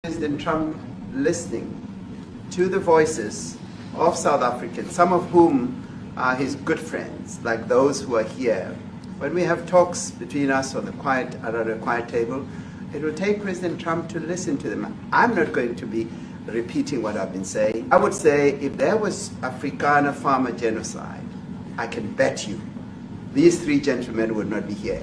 President Trump listening to the voices of South Africans, some of whom are his good friends, like those who are here. When we have talks between us on the around a quiet table, it will take President Trump to listen to them. I'm not going to be repeating what I've been saying. I would say if there was Afrikaner farmer genocide, I can bet you these three gentlemen would not be here.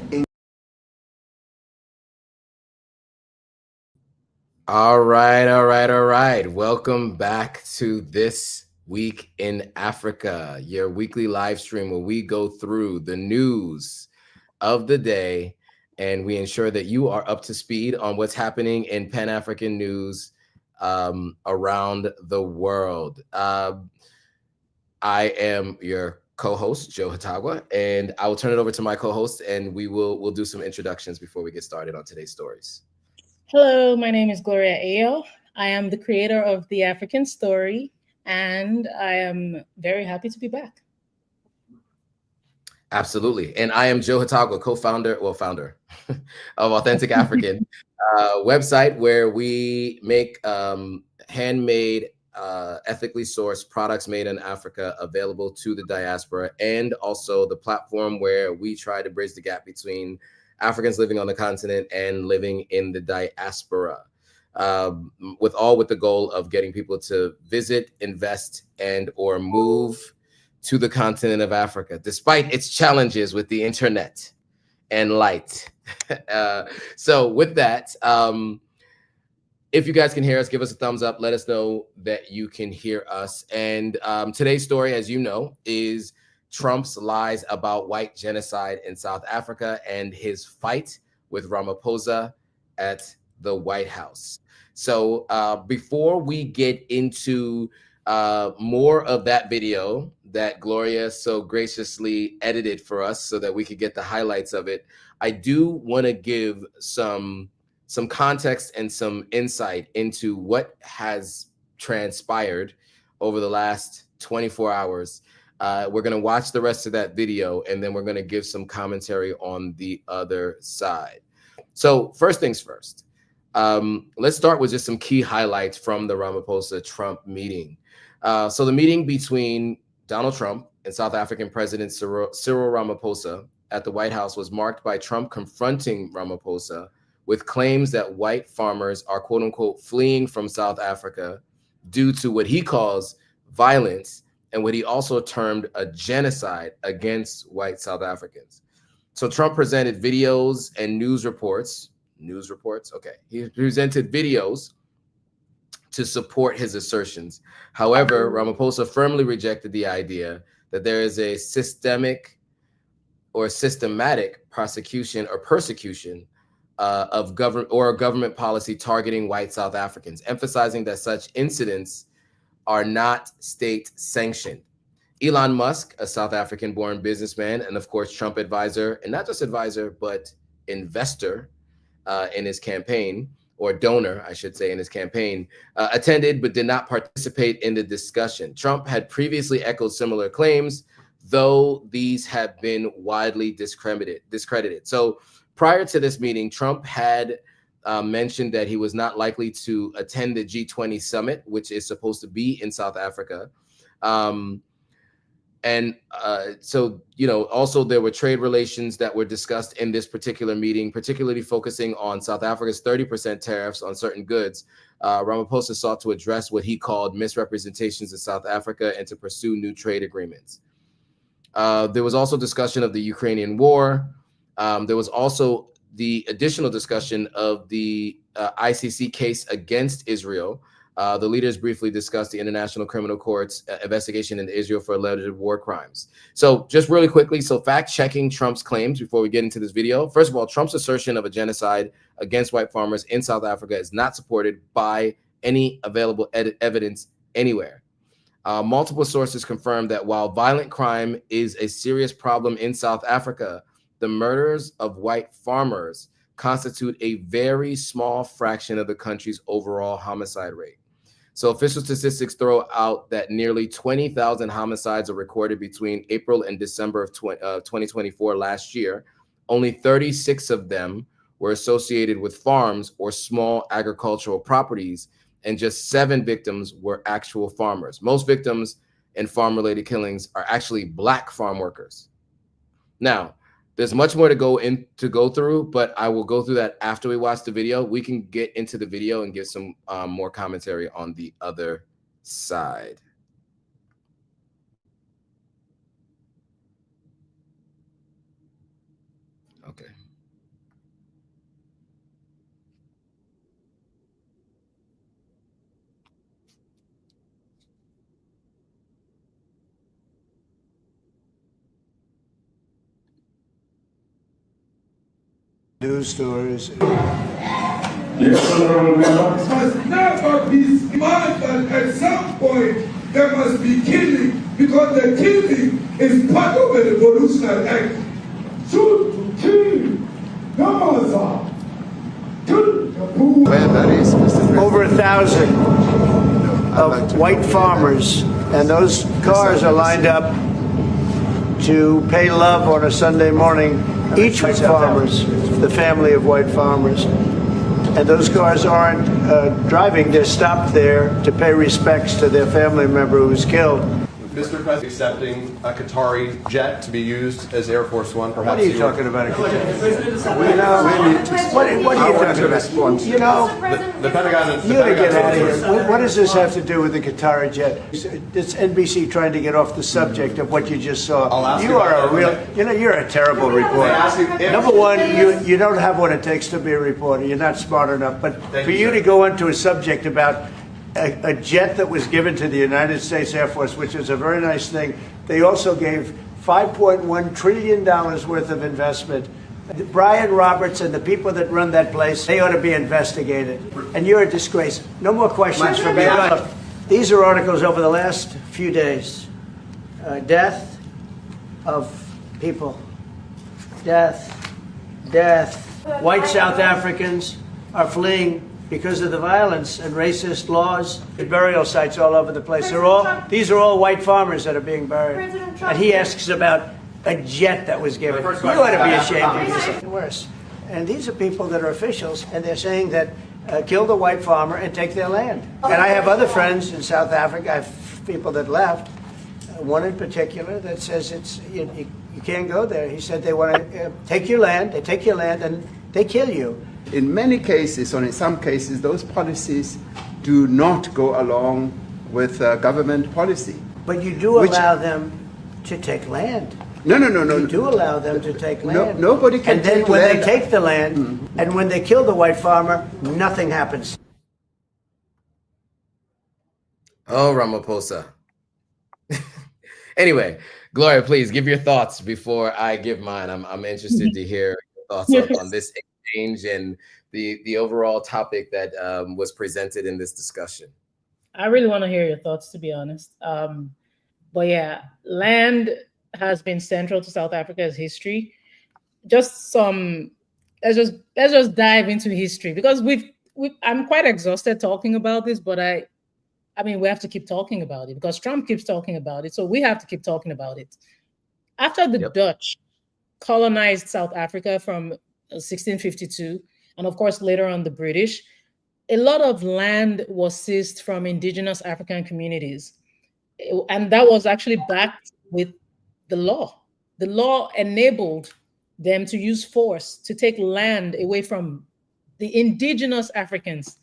All right. Welcome back to This Week in Africa, your weekly live stream where we go through the news of the day and we ensure that you are up to speed on what's happening in Pan-African news around the world. I am your co-host, Joe Hatagwa, and I will turn it over to my co-host and we'll do some introductions before we get started on today's stories. Hello, my name is Gloria Ayo. I am the creator of The African Story, and I am very happy to be back. Absolutely. And I am Joe Hatagwa, founder of Authentic African, website where we make handmade, ethically sourced products made in Africa available to the diaspora, and also the platform where we try to bridge the gap between Africans living on the continent and living in the diaspora, with the goal of getting people to visit, invest, and or move to the continent of Africa, despite its challenges with the internet and light. So with that, if you guys can hear us, give us a thumbs up. Let us know that you can hear us. And today's story, as you know, is Trump's lies about white genocide in South Africa and his fight with Ramaphosa at the White House. So before we get into more of that video that Gloria so graciously edited for us so that we could get the highlights of it, I do want to give some context and some insight into what has transpired over the last 24 hours. We're going to watch the rest of that video, and then we're going to give some commentary on the other side. So first things first, let's start with just some key highlights from the Ramaphosa-Trump meeting. So the meeting between Donald Trump and South African President Cyril Ramaphosa at the White House was marked by Trump confronting Ramaphosa with claims that white farmers are, quote unquote, fleeing from South Africa due to what he calls violence and what he also termed a genocide against white South Africans. So Trump presented videos and news reports. Okay. He presented videos to support his assertions. However, Ramaphosa firmly rejected the idea that there is a systematic prosecution or persecution of government policy targeting white South Africans, emphasizing that such incidents are not state sanctioned. Elon Musk, a South African-born businessman and of course Trump advisor, and not just advisor, but investor in his campaign, or donor, I should say, in his campaign, attended but did not participate in the discussion. Trump had previously echoed similar claims, though these have been widely discredited. So prior to this meeting, Trump had mentioned that he was not likely to attend the G20 summit, which is supposed to be in South Africa. So, you know, also there were trade relations that were discussed in this particular meeting, particularly focusing on South Africa's 30% tariffs on certain goods. Ramaphosa sought to address what he called misrepresentations in South Africa and to pursue new trade agreements. There was also discussion of the Ukrainian war. There was also the additional discussion of the ICC case against Israel. The leaders briefly discussed the International Criminal Court's investigation into Israel for alleged war crimes. So just really quickly, so fact-checking Trump's claims before we get into this video. First of all, Trump's assertion of a genocide against white farmers in South Africa is not supported by any available evidence anywhere. Multiple sources confirm that while violent crime is a serious problem in South Africa, the murders of white farmers constitute a very small fraction of the country's overall homicide rate. So official statistics throw out that nearly 20,000 homicides are recorded between April and December of 2024 last year. Only 36 of them were were associated with farms or small agricultural properties, and just 7 victims were actual farmers. Most victims in farm-related killings are actually Black farm workers. Now, there's much more to go through, but I will go through that after we watch the video. We can get into the video and give some more commentary on the other side. Okay. News stories. Yes, Honorable Member. It must never be smart that at some point there must be killing, because the killing is part of a revolutionary act. Shoot to kill. No, sir. Kill the poor. Where that is, Mr. President. Over 1,000 I'd like of to white farmers, and those cars are lined up to pay love on a Sunday morning. Each white farmers, the family of white farmers. And those cars aren't driving, they're stopped there to pay respects to their family member who was killed. Mr. President, accepting a Qatari jet to be used as Air Force One, perhaps. What are you talking about? What are you talking about? You know, The Pentagon. you gotta get out of here. What does this have to do with the Qatari jet? It's NBC trying to get off the subject of what you just saw. I'll ask You you are about a that. real, you're a terrible reporter. ask you if- Number one, you don't have what it takes to be a reporter. You're not smart enough. But Thank for you, you sir. to go into a subject about a jet that was given to the United States Air Force, which is a very nice thing. They also gave $5.1 trillion worth of investment. Brian Roberts and the people that run that place, they ought to be investigated. And you're a disgrace. No more questions for me. Look, these are articles over the last few days. Death of people. Death. White South Africans are fleeing because of the violence and racist laws. Burial sites all over the place. These are all white farmers that are being buried. And he asks about a jet that was given. You ought to be ashamed of yourself. Worse. And these are people that are officials, and they're saying that kill the white farmer and take their land. And I have other friends in South Africa. I have people that left. One in particular that says you can't go there. He said they want to take your land. They take your land and they kill you. In many cases, or in some cases, those policies do not go along with government policy. But you do allow them to take land. No. You do allow them to take land. Nobody can And then take when land. they take the land, and when they kill the white farmer, nothing happens. Oh, Ramaphosa. Anyway, Gloria, please give your thoughts before I give mine. I'm interested to hear your thoughts on this exchange and the overall topic that was presented in this discussion. I really want to hear your thoughts, to be honest. But yeah, land has been central to South Africa's history. Let's just dive into history, because I'm quite exhausted talking about this, but I mean, we have to keep talking about it because Trump keeps talking about it. So we have to keep talking about it. After the Dutch colonized South Africa from 1652, and of course, later on the British, a lot of land was seized from indigenous African communities. And that was actually backed with the law. The law enabled them to use force to take land away from the indigenous Africans.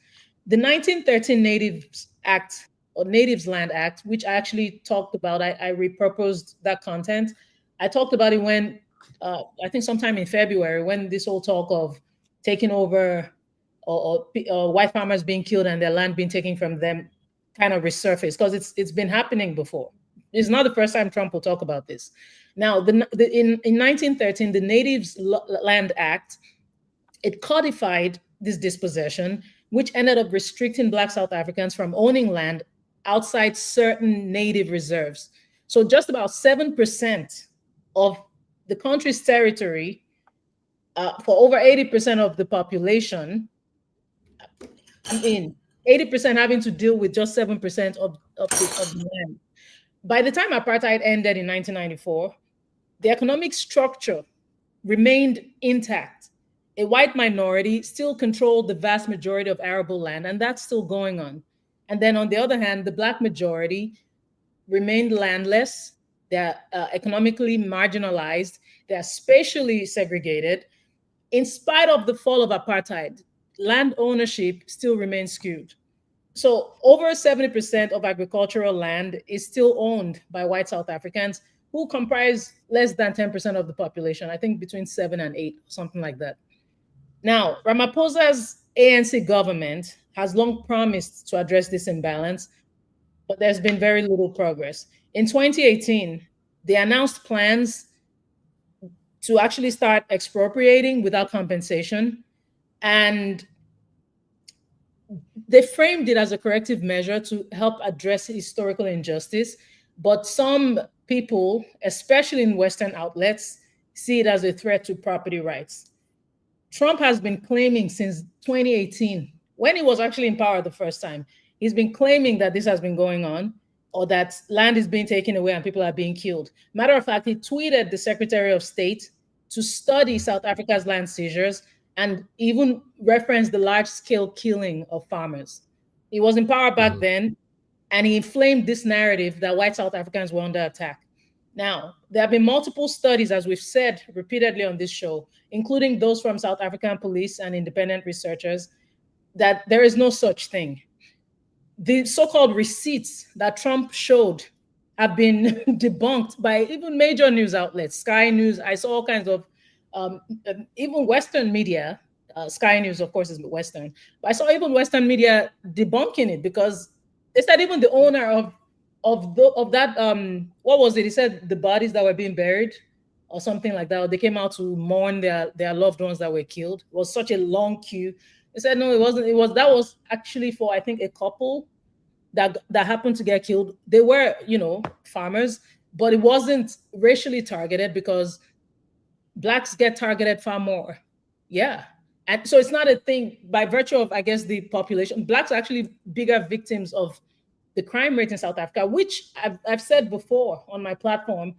The 1913 Natives Act, or Natives Land Act, which I actually talked about, I repurposed that content. I talked about it when, I think sometime in February, when this whole talk of taking over or white farmers being killed and their land being taken from them kind of resurfaced, because it's been happening before. It's not the first time Trump will talk about this. Now, in 1913, the Natives Land Act, it codified this dispossession, which ended up restricting Black South Africans from owning land outside certain native reserves. So just about 7% of the country's territory, for over 80% of the population, 80% having to deal with just 7% of the land. By the time apartheid ended in 1994, the economic structure remained intact. a white minority still controlled the vast majority of arable land, and that's still going on. And then on the other hand, the Black majority remained landless, they're economically marginalized, they're spatially segregated. In spite of the fall of apartheid, land ownership still remains skewed. So over 70% of agricultural land is still owned by white South Africans, who comprise less than 10% of the population, I think between 7 and 8, something like that. Now, Ramaphosa's ANC government has long promised to address this imbalance, but there's been very little progress. In 2018, they announced plans to actually start expropriating without compensation, and they framed it as a corrective measure to help address historical injustice. But some people, especially in Western outlets, see it as a threat to property rights. Trump has been claiming since 2018, when he was actually in power the first time, he's been claiming that this has been going on, or that land is being taken away and people are being killed. Matter of fact, he tweeted the Secretary of State to study South Africa's land seizures and even referenced the large-scale killing of farmers. He was in power back then, and he inflamed this narrative that white South Africans were under attack. Now, there have been multiple studies, as we've said repeatedly on this show, including those from South African police and independent researchers, that there is no such thing. The so-called receipts that Trump showed have been debunked by even major news outlets, Sky News. I saw all kinds of, even Western media, Sky News, of course, is Western, but I saw even Western media debunking it, because they said even the owner of that, what was it? He said the bodies that were being buried or something like that, or they came out to mourn their loved ones that were killed. It was such a long queue. They said, no, it wasn't. That was actually for, I think, a couple that happened to get killed. They were, farmers, but it wasn't racially targeted, because Blacks get targeted far more. Yeah. And so it's not a thing by virtue of, I guess, the population. Blacks are actually bigger victims of the crime rate in South Africa, which I've said before on my platform,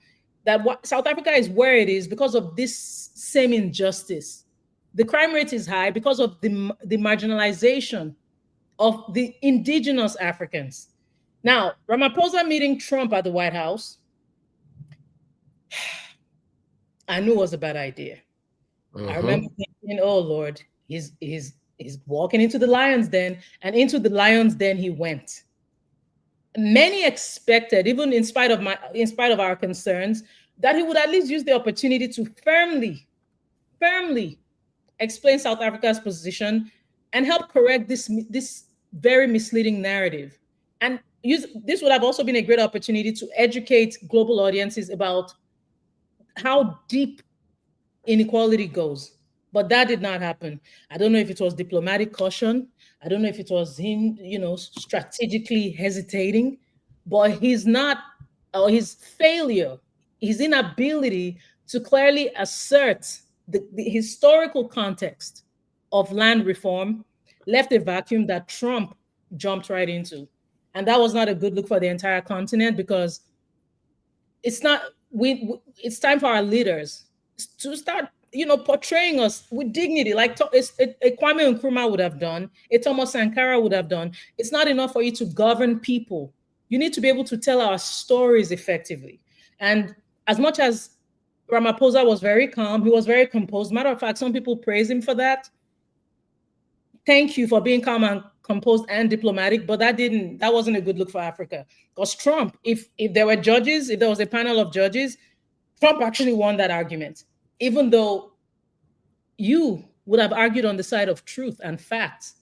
that South Africa is where it is because of this same injustice. The crime rate is high because of the marginalization of the indigenous Africans. Now, Ramaphosa meeting Trump at the White House, I knew it was a bad idea. I remember thinking, oh Lord, he's walking into the lion's den, and into the lion's den he went. Many expected, even in spite of our concerns, that he would at least use the opportunity to firmly explain South Africa's position and help correct this very misleading narrative. And this would have also been a great opportunity to educate global audiences about how deep inequality goes. But that did not happen. I don't know if it was diplomatic caution. I don't know if it was him, strategically hesitating, but his failure, his inability to clearly assert the historical context of land reform left a vacuum that Trump jumped right into. And that was not a good look for the entire continent, because it's time for our leaders to start portraying us with dignity, like a Kwame Nkrumah would have done, a Thomas Sankara would have done. It's not enough for you to govern people. You need to be able to tell our stories effectively. And as much as Ramaphosa was very calm, he was very composed. Matter of fact, some people praise him for that. Thank you for being calm and composed and diplomatic, but that wasn't a good look for Africa. Because Trump, if there were judges, if there was a panel of judges, Trump actually won that argument, even though you would have argued on the side of truth and facts,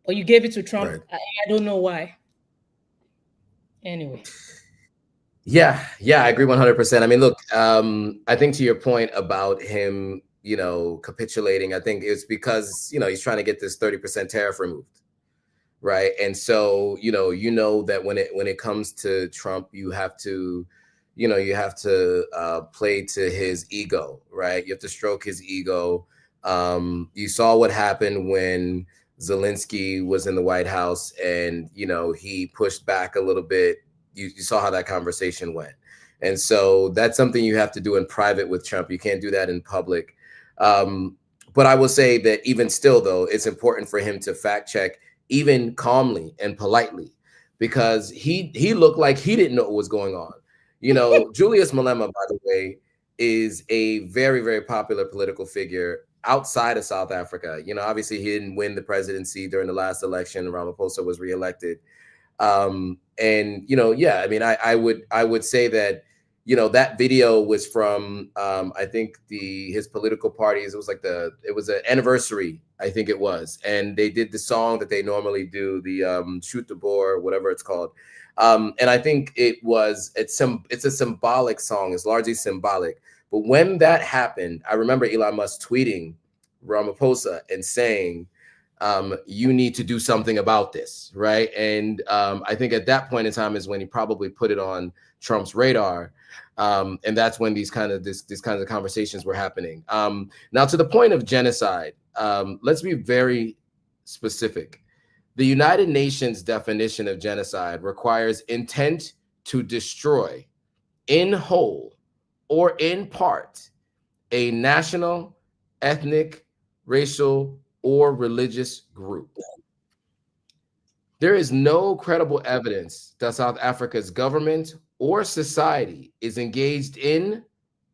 but you gave it to Trump. Right. I don't know why. Anyway. Yeah, I agree 100%. I mean, look, I think to your point about him, capitulating, I think it's because, he's trying to get this 30% tariff removed. Right. And so, that when it comes to Trump, you have to play to his ego, right? You have to stroke his ego. You saw what happened when Zelensky was in the White House and, he pushed back a little bit. You saw how that conversation went. And so that's something you have to do in private with Trump. You can't do that in public. But But I will say that even still, though, it's important for him to fact check even calmly and politely, because he looked like he didn't know what was going on. You know, Julius Malema, by the way, is a very, very popular political figure outside of South Africa. You know, obviously he didn't win the presidency during the last election. Ramaphosa was reelected. And, you know, yeah, I mean, I would say that, you know, that video was from, I think his political parties, it was an anniversary, I think it was. And they did the song that they normally do, the Shoot the Boer, whatever it's called. And I think it's a symbolic song. It's largely symbolic. But when that happened, I remember Elon Musk tweeting Ramaphosa and saying, you need to do something about this, right? And I think at that point in time is when he probably put it on Trump's radar. And that's when these kinds of conversations were happening. Now, to the point of genocide, let's be very specific. The United Nations definition of genocide requires intent to destroy in whole or in part a national, ethnic, racial, or religious group. There is no credible evidence that South Africa's government or society is engaged in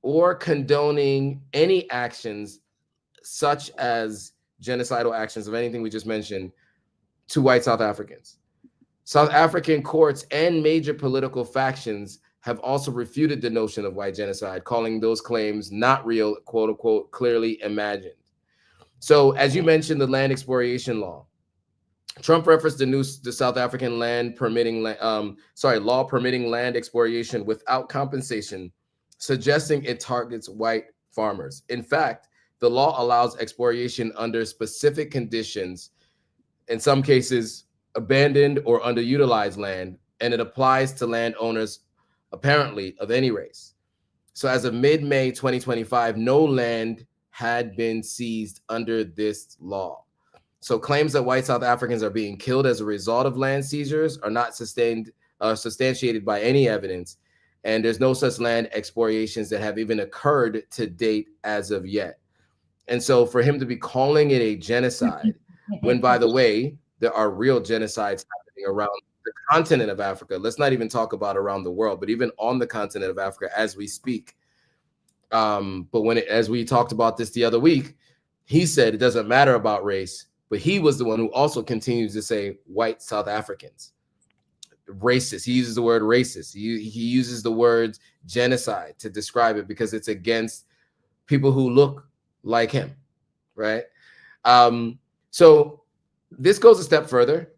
or condoning any actions such as genocidal actions of anything we just mentioned to white South Africans. South African courts and major political factions have also refuted the notion of white genocide, calling those claims not real, quote unquote, clearly imagined. So as you mentioned, the land expropriation law, Trump referenced the South African law permitting land expropriation without compensation, suggesting it targets white farmers. In fact, the law allows expropriation under specific conditions, in some cases, abandoned or underutilized land, and it applies to landowners apparently of any race. So as of mid-May 2025, no land had been seized under this law. So claims that white South Africans are being killed as a result of land seizures are not substantiated by any evidence, and there's no such land expropriations that have even occurred to date as of yet. And so for him to be calling it a genocide, when, by the way, there are real genocides happening around the continent of Africa, let's not even talk about around the world, but even on the continent of Africa as we speak. But as we talked about this the other week, he said it doesn't matter about race, but he was the one who also continues to say white South Africans, racist. He uses the word racist. He uses the word genocide to describe it because it's against people who look like him, right? So this goes a step further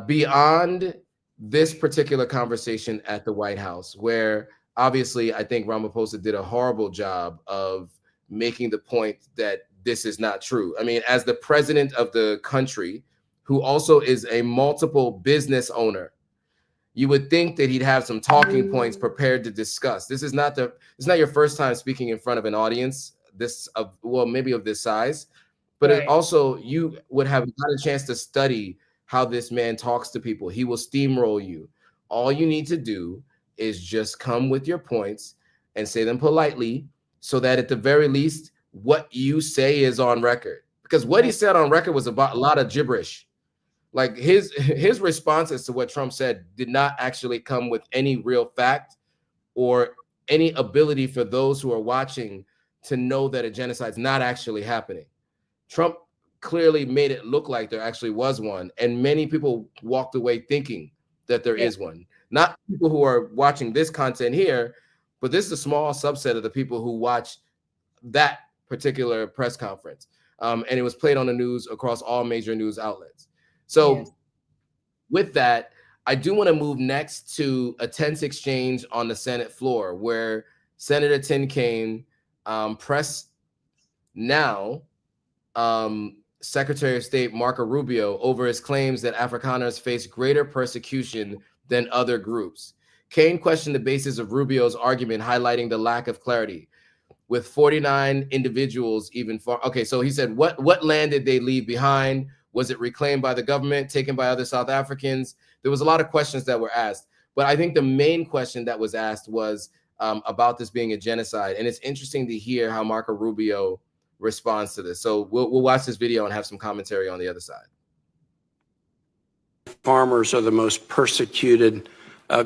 beyond this particular conversation at the White House, where obviously I think Ramaphosa did a horrible job of making the point that this is not true. I mean, as the president of the country, who also is a multiple business owner, you would think that he'd have some talking points prepared to discuss. It's not your first time speaking in front of an audience maybe of this size, but right. Also you would have got a chance to study how this man talks to people. He will steamroll you. All you need to do is just come with your points and say them politely, so that at the very least, what you say is on record. Because what he said on record was about a lot of gibberish. Like his responses to what Trump said did not actually come with any real fact or any ability for those who are watching to know that a genocide is not actually happening. Trump clearly made it look like there actually was one, and many people walked away thinking that there is one. Not people who are watching this content here, but this is a small subset of the people who watch that particular press conference. And it was played on the news across all major news outlets. So with that, I do want to move next to a tense exchange on the Senate floor where Senator Tin Kaine pressed now Secretary of State Marco Rubio over his claims that Afrikaners face greater persecution than other groups. Kaine questioned the basis of Rubio's argument, highlighting the lack of clarity. With 49 individuals okay, so he said, what land did they leave behind? Was it reclaimed by the government, taken by other South Africans? There was a lot of questions that were asked, but I think the main question that was asked was about this being a genocide. And it's interesting to hear how Marco Rubio responds to this. So we'll watch this video and have some commentary on the other side. Farmers are the most persecuted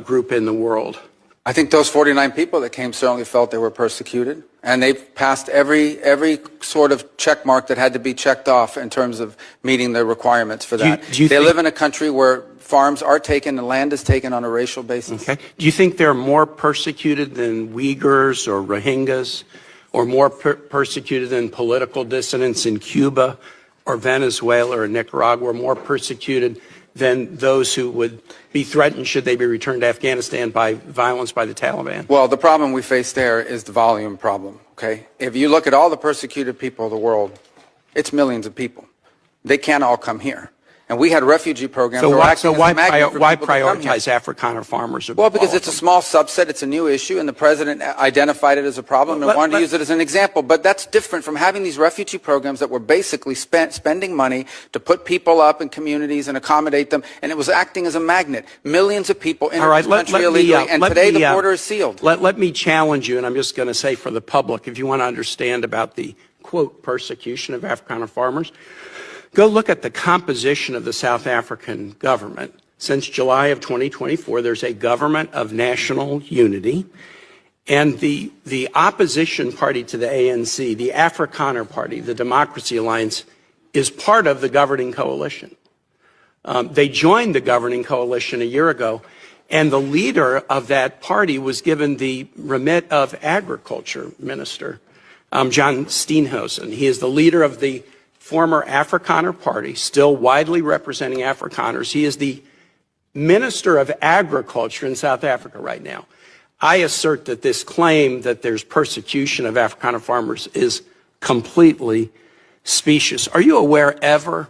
group in the world. I think those 49 people that came certainly felt they were persecuted, and they passed every sort of check mark that had to be checked off in terms of meeting the requirements for that. They live in a country where farms are taken and land is taken on a racial basis. Okay. Do you think they're more persecuted than Uyghurs or Rohingyas, or more persecuted than political dissidents in Cuba or Venezuela or Nicaragua, or more persecuted than those who would be threatened should they be returned to Afghanistan by violence by the Taliban? Well, the problem we face there is the volume problem, okay? If you look at all the persecuted people of the world, it's millions of people. They can't all come here. And we had refugee programs. So why prioritize Afrikaner farmers? Well, because it's a small subset. It's a new issue, and the president identified it as a problem and wanted to use it as an example. But that's different from having these refugee programs that were basically spending money to put people up in communities and accommodate them, and it was acting as a magnet. Millions of people in this country illegally, and today the border is sealed. Let me challenge you, and I'm just going to say for the public, if you want to understand about the, quote, persecution of Afrikaner farmers, go look at the composition of the South African government. Since July of 2024, there's a government of national unity, and the opposition party to the ANC, the Afrikaner Party, the Democracy Alliance, is part of the governing coalition. They joined the governing coalition a year ago, and the leader of that party was given the remit of Agriculture Minister, John Steenhuisen. He is the leader of the former Afrikaner Party, still widely representing Afrikaners. He is the Minister of Agriculture in South Africa right now. I assert that this claim that there's persecution of Afrikaner farmers is completely specious. Are you aware ever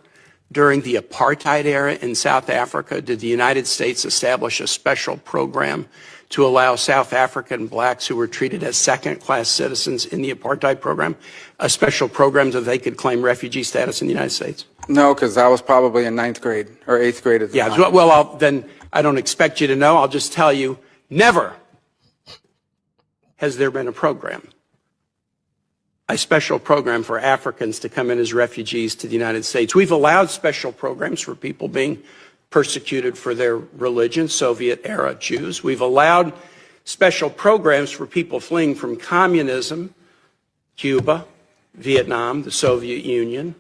during the apartheid era in South Africa did the United States establish a special program to allow South African blacks who were treated as second-class citizens in the apartheid program, a special program that they could claim refugee status in the United States? No, because I was probably in 9th grade or 8th grade at the time. Yeah, well, then I don't expect you to know. I'll just tell you, never has there been a special program for Africans to come in as refugees to the United States. We've allowed special programs for people being persecuted for their religion, Soviet-era Jews. We've allowed special programs for people fleeing from communism, Cuba, Vietnam, the Soviet Union.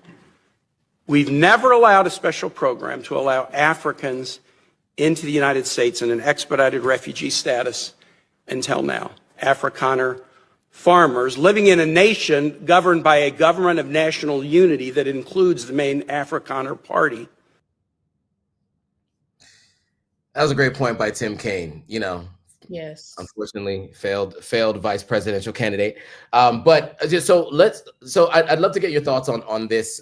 We've never allowed a special program to allow Africans into the United States in an expedited refugee status until now. Afrikaner farmers living in a nation governed by a government of national unity that includes the main Afrikaner Party. That was a great point by Tim Kaine. You know, yes, unfortunately failed vice presidential candidate. But just I'd love to get your thoughts on this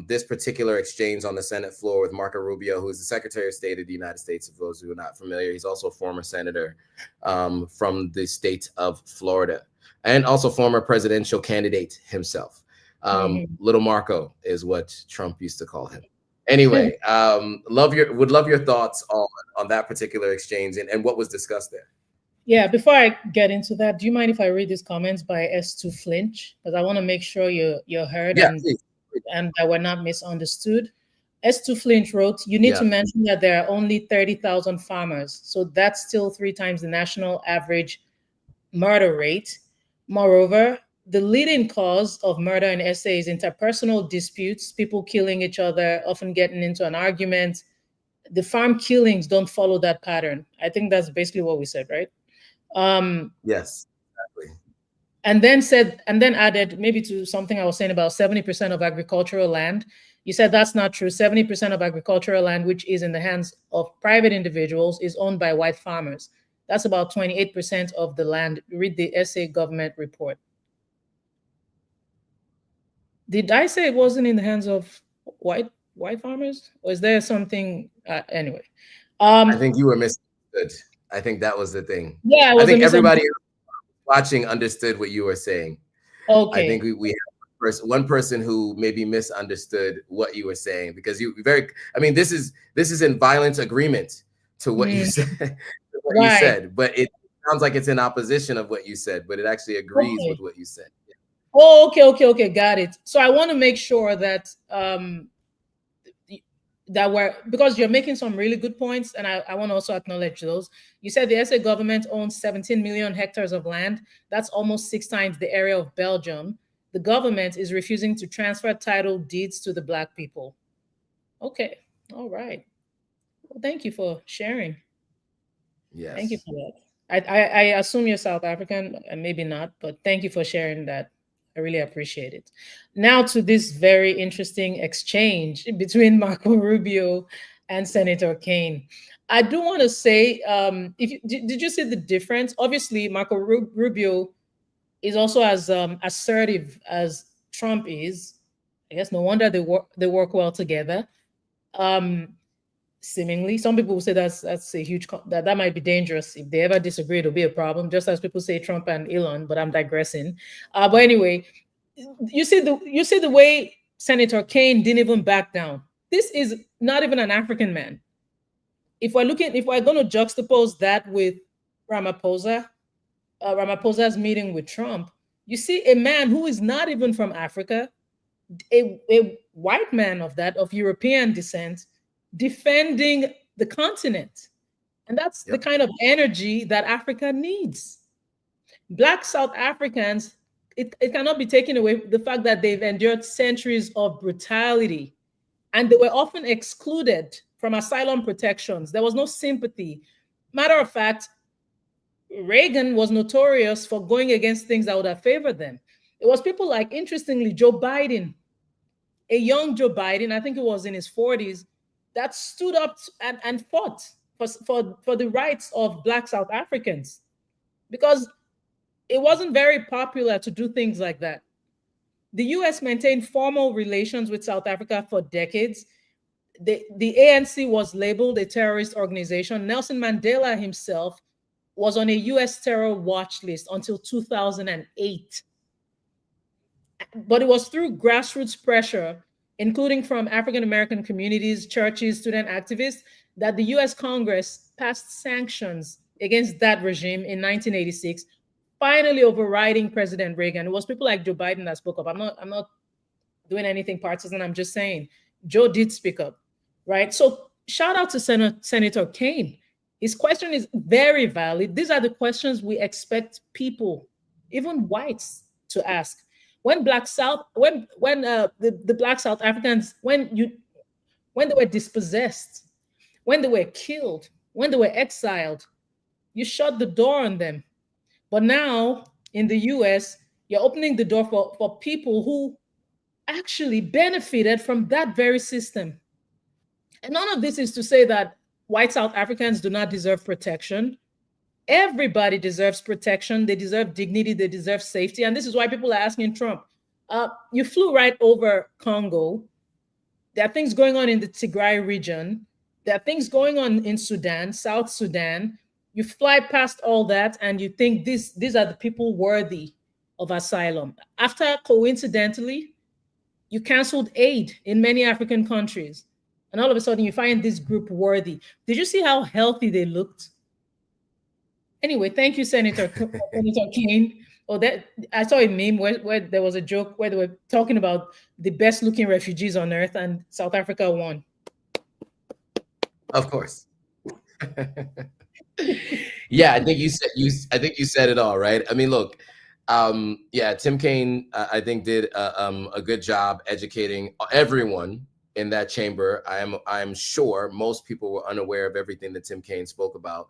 this particular exchange on the Senate floor with Marco Rubio, who is the Secretary of State of the United States. For those who are not familiar, he's also a former senator from the state of Florida, and also former presidential candidate himself. Little Marco is what Trump used to call him. Anyway, would love your thoughts on that particular exchange and what was discussed there. Yeah, before I get into that, do you mind if I read these comments by S2 Flinch? Because I want to make sure you're heard, yeah, and that we're not misunderstood. S2 Flinch wrote, you need to mention that there are only 30,000 farmers. So that's still 3 times the national average murder rate. Moreover, the leading cause of murder in SA is interpersonal disputes, people killing each other, often getting into an argument. The farm killings don't follow that pattern. I think that's basically what we said, right? Yes, exactly. And then added maybe to something I was saying about 70% of agricultural land. You said that's not true. 70% of agricultural land, which is in the hands of private individuals, is owned by white farmers. That's about 28% of the land. Read the SA government report. Did I say it wasn't in the hands of white farmers? Or is there something, anyway? I think you were misunderstood. I think that was the thing. Yeah, I think everybody watching understood what you were saying. Okay. I think we have one person who maybe misunderstood what you were saying, because this is in violent agreement to what you said. You said, but it sounds like it's in opposition of what you said, but it actually agrees with what you said. Oh, okay, got it. So I want to make sure that because you're making some really good points, and I want to also acknowledge those. You said the SA government owns 17 million hectares of land. That's almost 6 times the area of Belgium. The government is refusing to transfer title deeds to the Black people. Okay, all right. Well, thank you for sharing. Yes. Thank you for that. I assume you're South African, and maybe not, but thank you for sharing that. I really appreciate it. Now to this very interesting exchange between Marco Rubio and Senator Kaine. I do want to say, did you see the difference? Obviously, Marco Rubio is also as assertive as Trump is. I guess no wonder they work well together. Seemingly, some people will say that's a huge that might be dangerous. If they ever disagree, it'll be a problem, just as people say Trump and Elon, but I'm digressing. But anyway, you see the way Senator Kaine didn't even back down. This is not even an African man. If we're going to juxtapose that with Ramaphosa's meeting with Trump, you see a man who is not even from Africa, a white man of European descent, defending the continent. And that's the kind of energy that Africa needs. Black South Africans, it cannot be taken away the fact that they've endured centuries of brutality, and they were often excluded from asylum protections. There was no sympathy. Matter of fact, Reagan was notorious for going against things that would have favored them. It was people like, interestingly, Joe Biden, a young Joe Biden, I think it was in his 40s, that stood up and fought for the rights of Black South Africans, because it wasn't very popular to do things like that. The US maintained formal relations with South Africa for decades. The ANC was labeled a terrorist organization. Nelson Mandela himself was on a US terror watch list until 2008. But it was through grassroots pressure, including from African-American communities, churches, student activists, that the US Congress passed sanctions against that regime in 1986, finally overriding President Reagan. It was people like Joe Biden that spoke up. I'm not doing anything partisan. I'm just saying Joe did speak up, right? So shout out to Senator Kaine. His question is very valid. These are the questions we expect people, even whites, to ask. When the Black South Africans, when they were dispossessed, when they were killed, when they were exiled, you shut the door on them. But now in the US, you're opening the door for people who actually benefited from that very system. And none of this is to say that white South Africans do not deserve protection. Everybody deserves protection. They deserve dignity. They deserve safety. And this is why people are asking Trump, you flew right over Congo. There are things going on in the Tigray region. There are things going on in Sudan, South Sudan. You fly past all that and you think these are the people worthy of asylum. After, coincidentally, you canceled aid in many African countries. And all of a sudden you find this group worthy. Did you see how healthy they looked? Anyway, thank you, Senator Kaine. Oh, that I saw a meme where there was a joke where they were talking about the best looking refugees on earth, and South Africa won. Of course. Yeah, I think you said it all, right? I mean, look, yeah, Tim Kaine, I think did a good job educating everyone in that chamber. I'm sure most people were unaware of everything that Tim Kaine spoke about.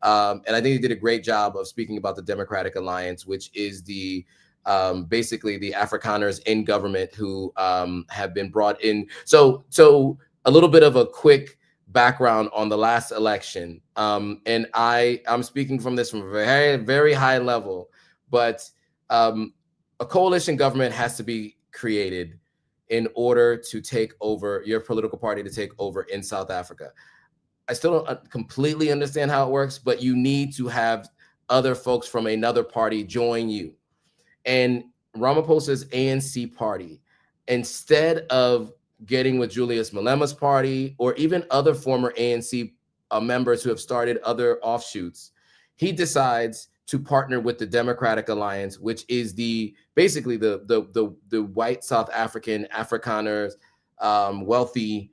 And I think he did a great job of speaking about the Democratic Alliance, which is the basically the Afrikaners in government who have been brought in. So a little bit of a quick background on the last election. And I'm speaking from this from a very, very high level, but a coalition government has to be created in order to take over your political party, to take over in South Africa. I still don't completely understand how it works, but you need to have other folks from another party join you. And Ramaphosa's ANC party, instead of getting with Julius Malema's party or even other former ANC members who have started other offshoots, he decides to partner with the Democratic Alliance, which is basically the white South African, Afrikaners, wealthy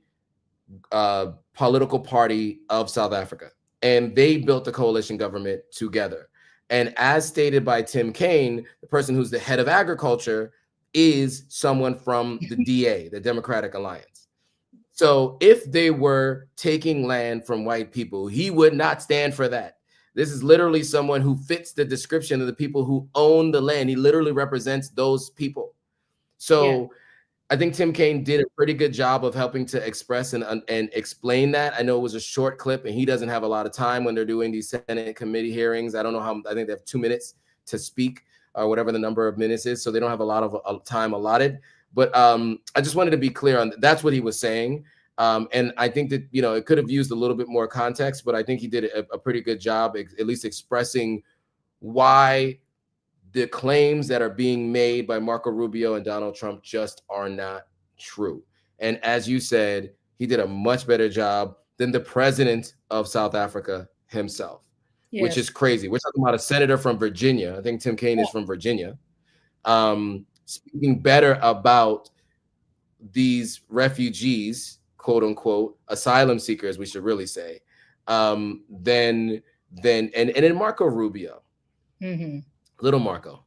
political party of South Africa. And they built the coalition government together. And as stated by Tim Kaine, the person who's the head of agriculture is someone from the DA, the Democratic Alliance. So if they were taking land from white people, he would not stand for that. This is literally someone who fits the description of the people who own the land. He literally represents those people. So I think Tim Kaine did a pretty good job of helping to express and explain that. I know it was a short clip, and he doesn't have a lot of time when they're doing these Senate committee hearings. I don't know how, I think they have 2 minutes to speak, or whatever the number of minutes is. So they don't have a lot of time allotted. But I just wanted to be clear on that's what he was saying. And I think that, it could have used a little bit more context, but I think he did a pretty good job, at least expressing why the claims that are being made by Marco Rubio and Donald Trump just are not true. And as you said, he did a much better job than the president of South Africa himself, which is crazy. We're talking about a senator from Virginia. I think Tim Kaine is from Virginia, speaking better about these refugees, quote unquote, asylum seekers, we should really say, than Marco Rubio. Little Marco,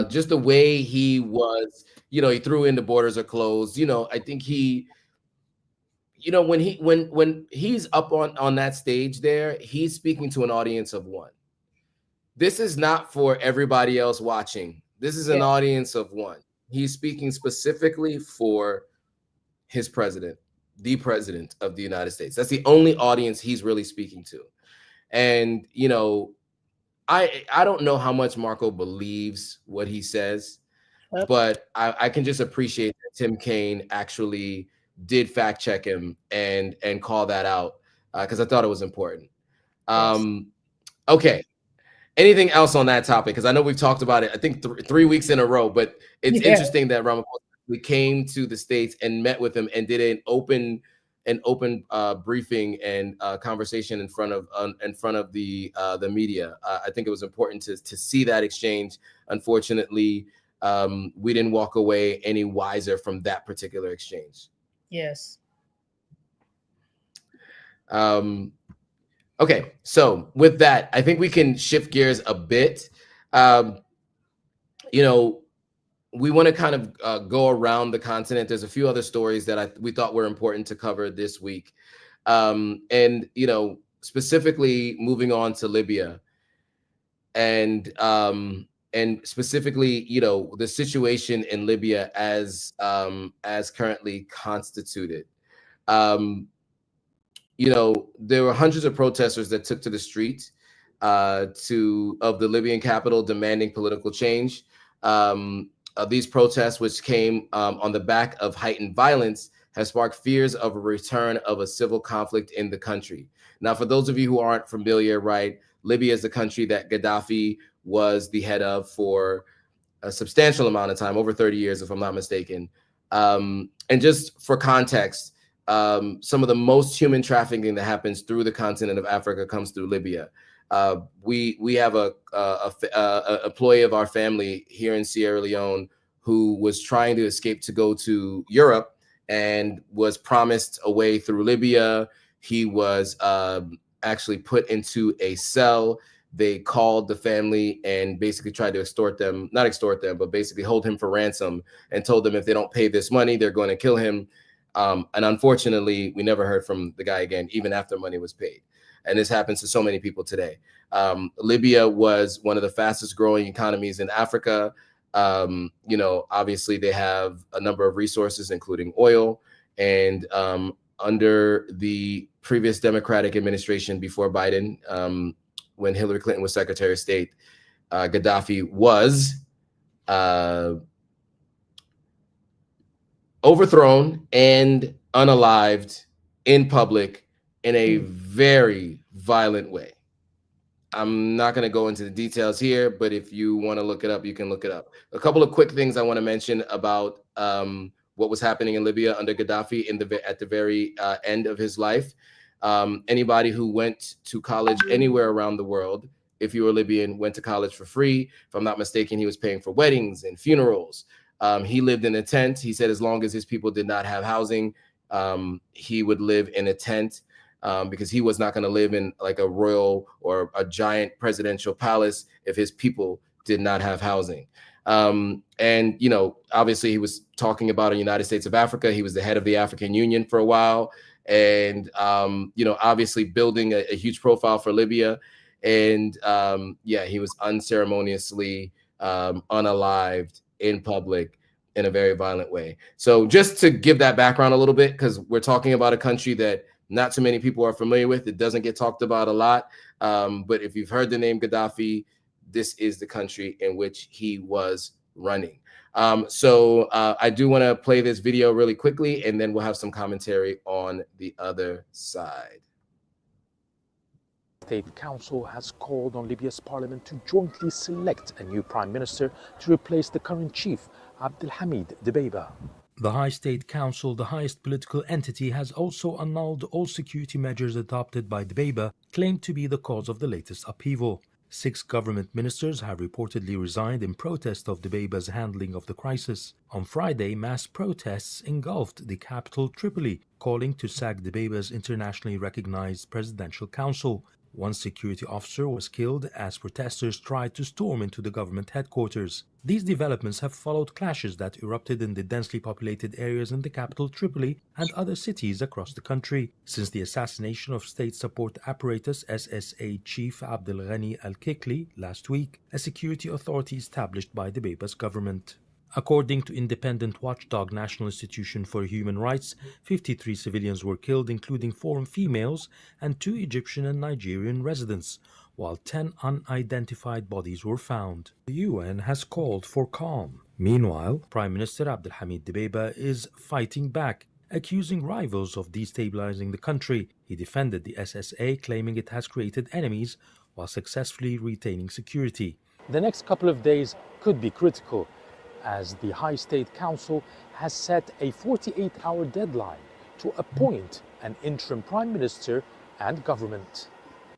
just the way he was, he threw in the borders are closed. I think he, when he's up on that stage there, he's speaking to an audience of one. This is not for everybody else watching. This is an audience of one. He's speaking specifically for his president, the president of the United States. That's the only audience he's really speaking to. And, I don't know how much Marco believes what he says, but I can just appreciate that Tim Kaine actually did fact check him and call that out, because I thought it was important. Okay. Anything else on that topic? Because I know we've talked about it, I think 3 weeks in a row, but it's interesting that Ramaphosa came to the States and met with him and did an open briefing and conversation in front of the media. I think it was important to see that exchange. Unfortunately, we didn't walk away any wiser from that particular exchange. Yes. Okay, so with that, I think we can shift gears a bit. We want to kind of go around the continent. There's a few other stories that we thought were important to cover this week. And specifically moving on to Libya and specifically, the situation in Libya as currently constituted. There were hundreds of protesters that took to the street of the Libyan capital demanding political change. These protests, which came on the back of heightened violence, has sparked fears of a return of a civil conflict in the country. Now, for those of you who aren't familiar, right, Libya is the country that Gaddafi was the head of for a substantial amount of time, over 30 years, if I'm not mistaken. And just for context, some of the most human trafficking that happens through the continent of Africa comes through Libya. We have a employee of our family here in Sierra Leone who was trying to escape to go to Europe and was promised a way through Libya. He was actually put into a cell. They called the family and basically tried to not extort them, but basically hold him for ransom and told them if they don't pay this money, they're going to kill him. And unfortunately, we never heard from the guy again, even after money was paid. And this happens to so many people today. Libya was one of the fastest growing economies in Africa. Obviously they have a number of resources, including oil. And under the previous Democratic administration before Biden, when Hillary Clinton was Secretary of State, Gaddafi was overthrown and unalived in public in a very violent way. I'm not going to go into the details here, but if you want to look it up, you can look it up. A couple of quick things I want to mention about what was happening in Libya under Gaddafi at the very end of his life. Anybody who went to college anywhere around the world if you were Libyan, went to college for free. If I'm not mistaken, he was paying for weddings and funerals. He lived in a tent. He said as long as his people did not have housing, he would live in a tent because he was not going to live in like a royal or a giant presidential palace if his people did not have housing. And, you know, obviously he was talking about the United States of Africa. He was the head of the African Union for a while. And, you know, obviously building a huge profile for Libya. And yeah, he was unceremoniously unalived in public in a very violent way. So just to give that background a little bit, because we're talking about a country that not too many people are familiar with. It doesn't get talked about a lot. But if you've heard the name Gaddafi, this is the country in which he was running. So I do want to play this video really quickly, and then we'll have some commentary on the other side. The State Council has called on Libya's parliament to jointly select a new prime minister to replace the current chief, Abdelhamid Dbeibah. The High State Council, the highest political entity, has also annulled all security measures adopted by Dbeibah, claimed to be the cause of the latest upheaval. 6 government ministers have reportedly resigned in protest of Dbeibah's handling of the crisis. On Friday, mass protests engulfed the capital Tripoli, calling to sack Dbeibah's internationally recognized presidential council. One security officer was killed as protesters tried to storm into the government headquarters. These developments have followed clashes that erupted in the densely populated areas in the capital Tripoli and other cities across the country. Since the assassination of State Support Apparatus SSA Chief Abdel Ghani al-Kikli last week, a security authority established by Dbeibah's government. According to independent watchdog National Institution for Human Rights, 53 civilians were killed, including 4 females and 2 Egyptian and Nigerian residents, while 10 unidentified bodies were found. The UN has called for calm. Meanwhile, Prime Minister Abdelhamid Dbeibah is fighting back, accusing rivals of destabilizing the country. He defended the SSA, claiming it has created enemies while successfully retaining security. The next couple of days could be critical, as the High State Council has set a 48-hour deadline to appoint an interim prime minister and government.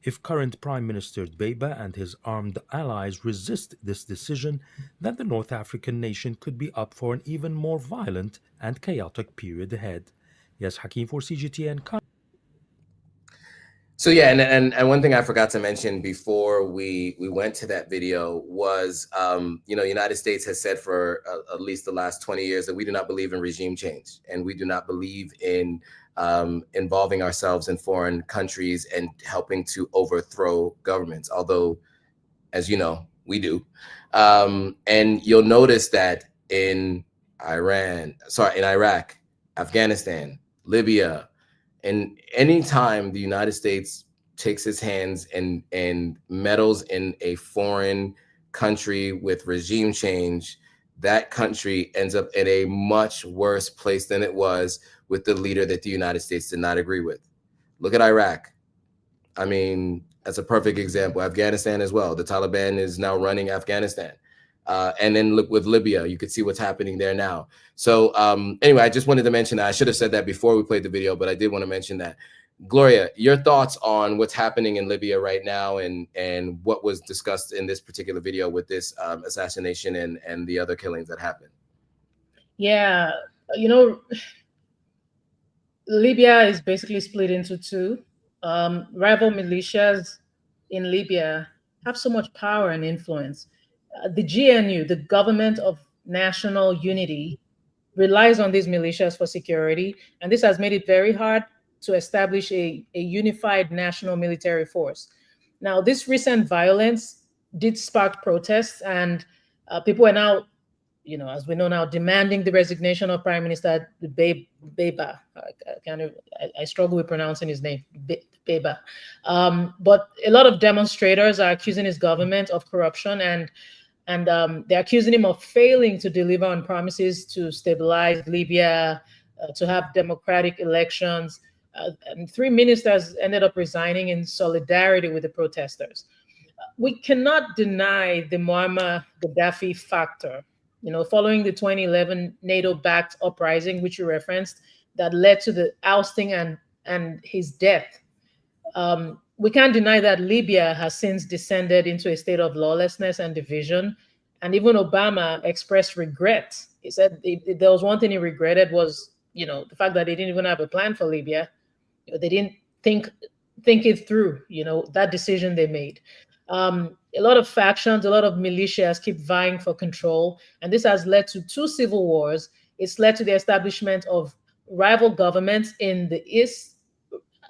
If current Prime Minister Dbeibah and his armed allies resist this decision, then the North African nation could be up for an even more violent and chaotic period ahead. Yes, Hakeem for CGTN. So yeah, and one thing I forgot to mention before we went to that video was, you know, the United States has said for at least the last 20 years that we do not believe in regime change, and we do not believe in involving ourselves in foreign countries and helping to overthrow governments, although, as you know, we do. And you'll notice that in Iraq, Afghanistan, Libya, and anytime the United States takes its hands and meddles in a foreign country with regime change, that country ends up in a much worse place than it was with the leader that the United States did not agree with. Look at Iraq. I mean, that's a perfect example. Afghanistan as well. The Taliban is now running Afghanistan. And then look with Libya, you could see what's happening there now. So anyway, I just wanted to mention that. I should have said that before we played the video, but I did want to mention that. Gloria, your thoughts on what's happening in Libya right now and what was discussed in this particular video with this assassination and the other killings that happened? Yeah, you know, Libya is basically split into 2. Rival militias in Libya have so much power and influence. The GNU, the Government of National Unity, relies on these militias for security, and this has made it very hard to establish a unified national military force. Now, this recent violence did spark protests, and people are now, you know, as we know now, demanding the resignation of Prime Minister Dbeibah. I struggle with pronouncing his name, Dbeibah. But a lot of demonstrators are accusing his government of corruption, and they're accusing him of failing to deliver on promises to stabilize Libya, to have democratic elections. And 3 ministers ended up resigning in solidarity with the protesters. We cannot deny the Muammar Gaddafi factor. You know, following the 2011 NATO-backed uprising, which you referenced, that led to the ousting and his death. we can't deny that Libya has since descended into a state of lawlessness and division. And even Obama expressed regret. He said if there was one thing he regretted was, the fact that they didn't even have a plan for Libya. They didn't think it through, that decision they made. A lot of factions, a lot of militias keep vying for control. And this has led to 2 civil wars. It's led to the establishment of rival governments in the East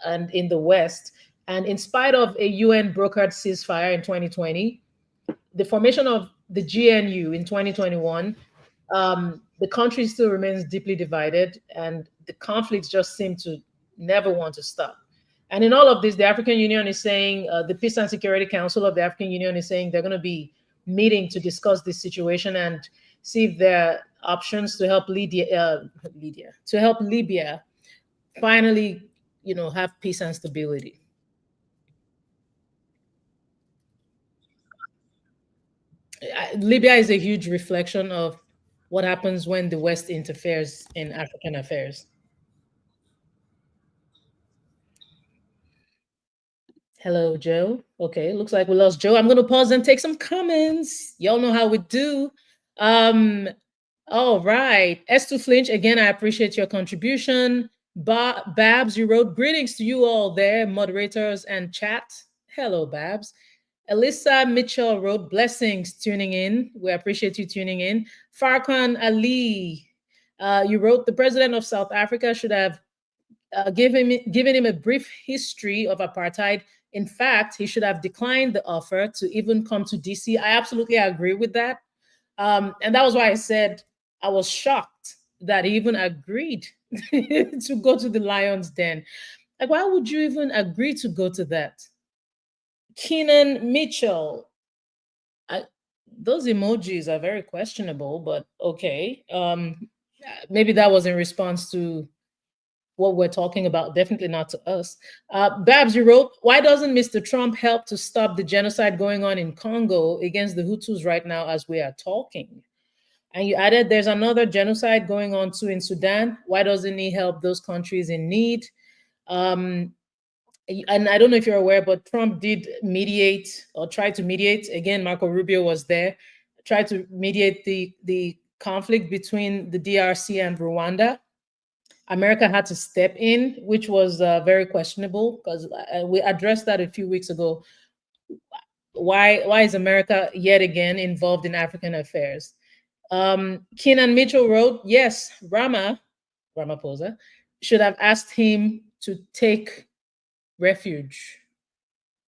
and in the West. And in spite of a UN brokered ceasefire in 2020, the formation of the GNU in 2021, the country still remains deeply divided, and the conflicts just seem to never want to stop. And in all of this, the African Union is saying, the Peace and Security Council of the African Union is saying they're going to be meeting to discuss this situation and see if there are options to help Libya finally, have peace and stability. Libya is a huge reflection of what happens when the West interferes in African affairs. Hello, Joe. Okay, looks like we lost Joe. I'm going to pause and take some comments. Y'all know how we do. All right. S2 Flinch, again, I appreciate your contribution. Babs, you wrote greetings to you all there, moderators and chat. Hello, Babs. Alyssa Mitchell wrote blessings tuning in. We appreciate you tuning in. Farkan Ali, you wrote the president of South Africa should have given him a brief history of apartheid. In fact, he should have declined the offer to even come to DC. I absolutely agree with that. And that was why I said I was shocked that he even agreed to go to the lion's den. Like, why would you even agree to go to that? Keenan Mitchell, those emojis are very questionable, but okay. Maybe that was in response to what we're talking about, definitely not to us. Babs, you wrote, why doesn't Mr. Trump help to stop the genocide going on in Congo against the Hutus right now as we are talking? And you added, there's another genocide going on too in Sudan. Why doesn't he help those countries in need? And I don't know if you're aware, but Trump did mediate or try to mediate. Again, Marco Rubio was there, tried to mediate the conflict between the DRC and Rwanda. America had to step in, which was very questionable because we addressed that a few weeks ago. Why is America yet again involved in African affairs? Keenan Mitchell wrote, yes, Ramaphosa should have asked him to take refuge.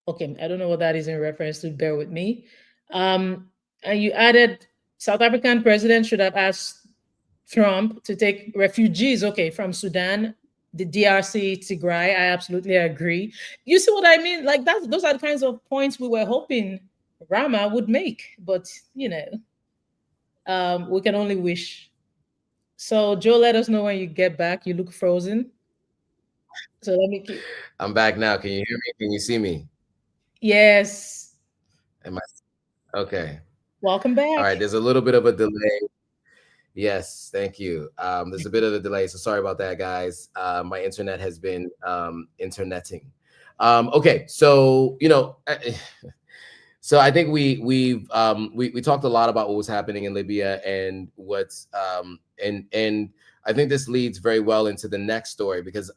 Okay, I don't know what that is in reference to, bear with me. And you added, South African president should have asked Trump to take refugees, okay, from Sudan, the DRC, Tigray. I absolutely agree. You see what I mean? Like those are the kinds of points we were hoping Rama would make, but we can only wish. So Joe, let us know when you get back. You look frozen. So let me keep. I'm back now. Can you hear me? Can you see me? Yes. Am I? Okay. Welcome back. All right. There's a little bit of a delay. Yes. Thank you. There's a bit of a delay. So sorry about that, guys. My internet has been interneting. Okay. So, so I think we talked a lot about what was happening in Libya and what's and I think this leads very well into the next story, because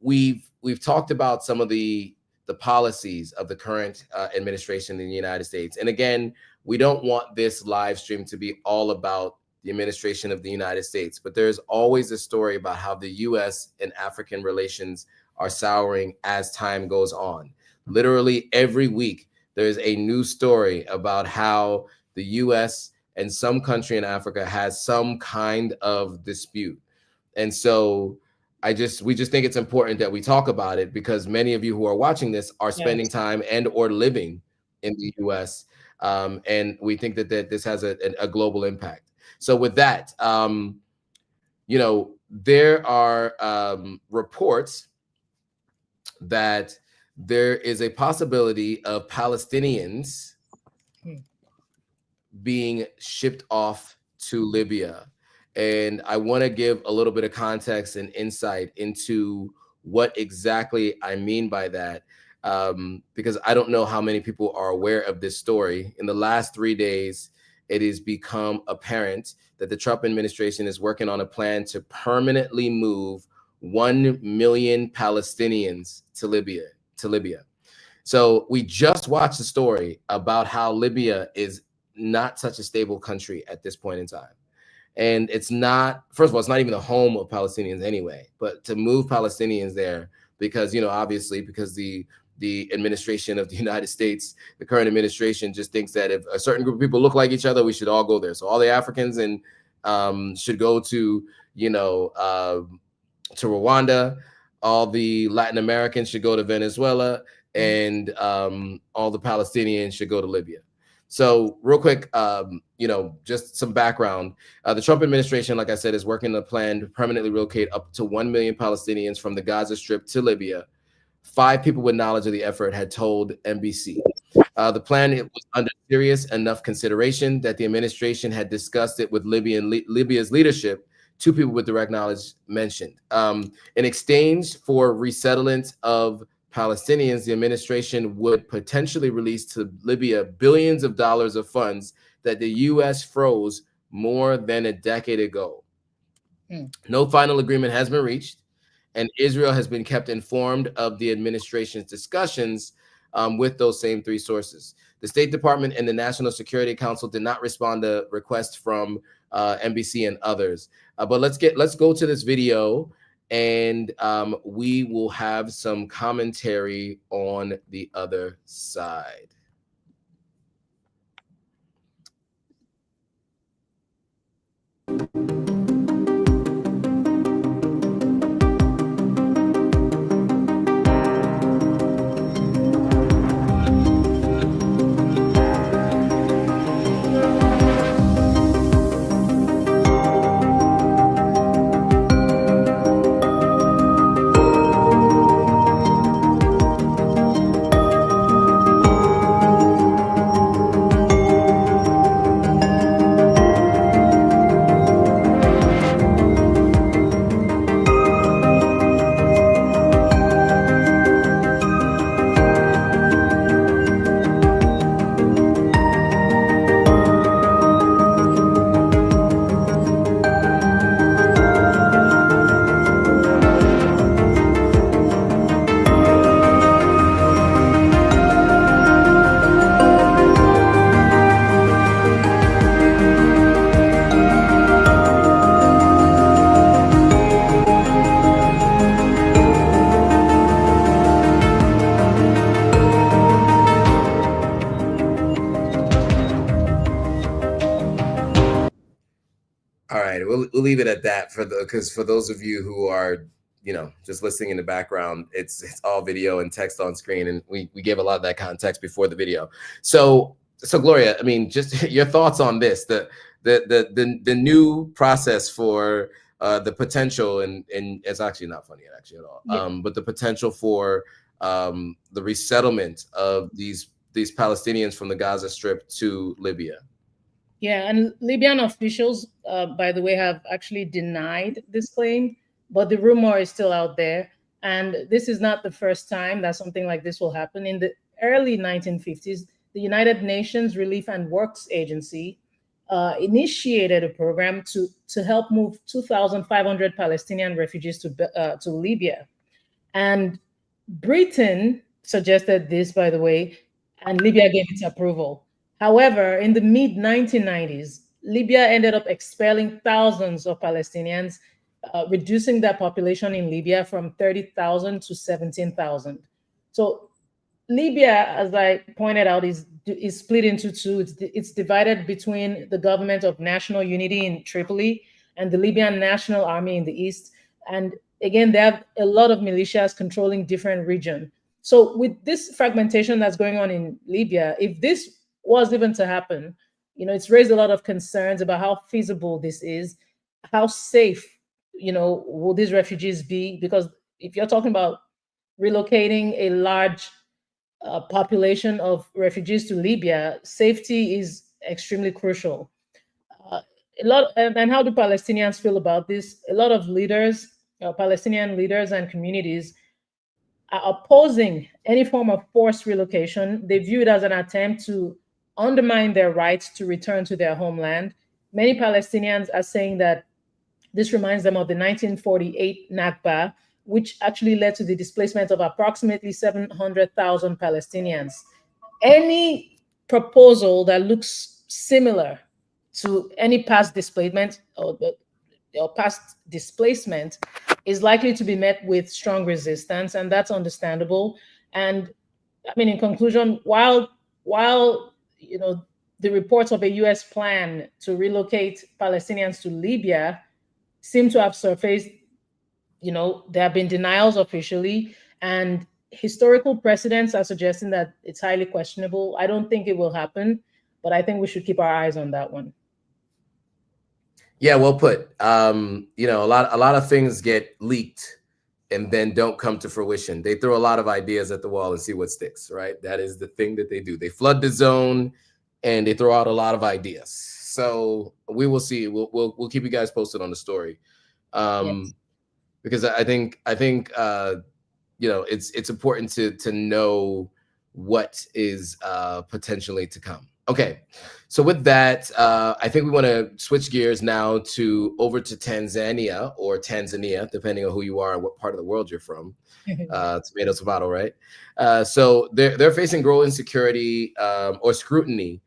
we've talked about some of the policies of the current administration in the United States. And again, we don't want this live stream to be all about the administration of the United States, but there's always a story about how the US and African relations are souring as time goes on. Literally every week, there's a new story about how the US and some country in Africa has some kind of dispute. And so we just think it's important that we talk about it, because many of you who are watching this are spending time and or living in the US. And we think that this has a global impact. So with that, there are reports that there is a possibility of Palestinians being shipped off to Libya. And I want to give a little bit of context and insight into what exactly I mean by that. because I don't know how many people are aware of this story. In the last 3 days, it has become apparent that the Trump administration is working on a plan to permanently move 1 million Palestinians to Libya. So we just watched a story about how Libya is not such a stable country at this point in time. And it's not, first of all, it's not even the home of Palestinians anyway, but to move Palestinians there because, you know, obviously because the administration of the United States, the current administration just thinks that if a certain group of people look like each other, we should all go there. So all the Africans and should go to, you know, to Rwanda. All the Latin Americans should go to Venezuela, and all the Palestinians should go to Libya. So real quick, you know, just some background. The Trump administration, like I said, is working on a plan to permanently relocate up to 1 million Palestinians from the Gaza Strip to Libya. 5 people with knowledge of the effort had told NBC. The plan was under serious enough consideration that the administration had discussed it with Libya's leadership. 2 people with direct knowledge mentioned. In exchange for resettlement of Palestinians, the administration would potentially release to Libya billions of dollars of funds that the U.S. froze more than a decade ago. No final agreement has been reached, and Israel has been kept informed of the administration's discussions with those same 3 sources. The State Department and the National Security Council did not respond to requests from NBC and others. But let's go to this video, and we will have some commentary on the other side. We'll leave it at that because for those of you who are, you know, just listening in the background, it's all video and text on screen, and we gave a lot of that context before the video. So Gloria, I mean, just your thoughts on this, the new process for the potential, and it's actually not funny actually at all, yeah. But the potential for the resettlement of these Palestinians from the Gaza Strip to Libya. Yeah, and Libyan officials, by the way, have actually denied this claim, but the rumor is still out there. And this is not the first time that something like this will happen. In the early 1950s, the United Nations Relief and Works Agency initiated a program to help move 2,500 Palestinian refugees to Libya. And Britain suggested this, by the way, and Libya gave its approval. However, in the mid-1990s, Libya ended up expelling thousands of Palestinians, reducing their population in Libya from 30,000 to 17,000. So Libya, as I pointed out, is split into 2. It's divided between the government of national unity in Tripoli and the Libyan National Army in the east. And again, they have a lot of militias controlling different regions. So with this fragmentation that's going on in Libya, if this was even to happen, you know, it's raised a lot of concerns about how feasible this is, how safe, you know, will these refugees be? Because if you're talking about relocating a large population of refugees to Libya, safety is extremely crucial. And how do Palestinians feel about this? A lot of leaders, Palestinian leaders and communities are opposing any form of forced relocation. They view it as an attempt to undermine their rights to return to their homeland. Many Palestinians are saying that this reminds them of the 1948 Nakba, which actually led to the displacement of approximately 700,000 Palestinians. Any proposal that looks similar to any past displacement or past displacement is likely to be met with strong resistance, and that's understandable. And I mean, in conclusion, while you know the reports of a U.S. plan to relocate Palestinians to Libya seem to have surfaced, you know, there have been denials officially, and historical precedents are suggesting that it's highly questionable. I don't think it will happen, but I think we should keep our eyes on that one. Yeah, well put. You know, a lot of things get leaked and then don't come to fruition. They throw a lot of ideas at the wall and see what sticks, right? That is the thing that they do. They flood the zone and they throw out a lot of ideas. So we will see. We'll keep you guys posted on the story. Yes. Because I think you know, it's important to know what is potentially to come. Okay, so with that, I think we want to switch gears now over to Tanzania, or Tanzania, depending on who you are and what part of the world you're from. Tomato, right? So they're facing growing insecurity or scrutiny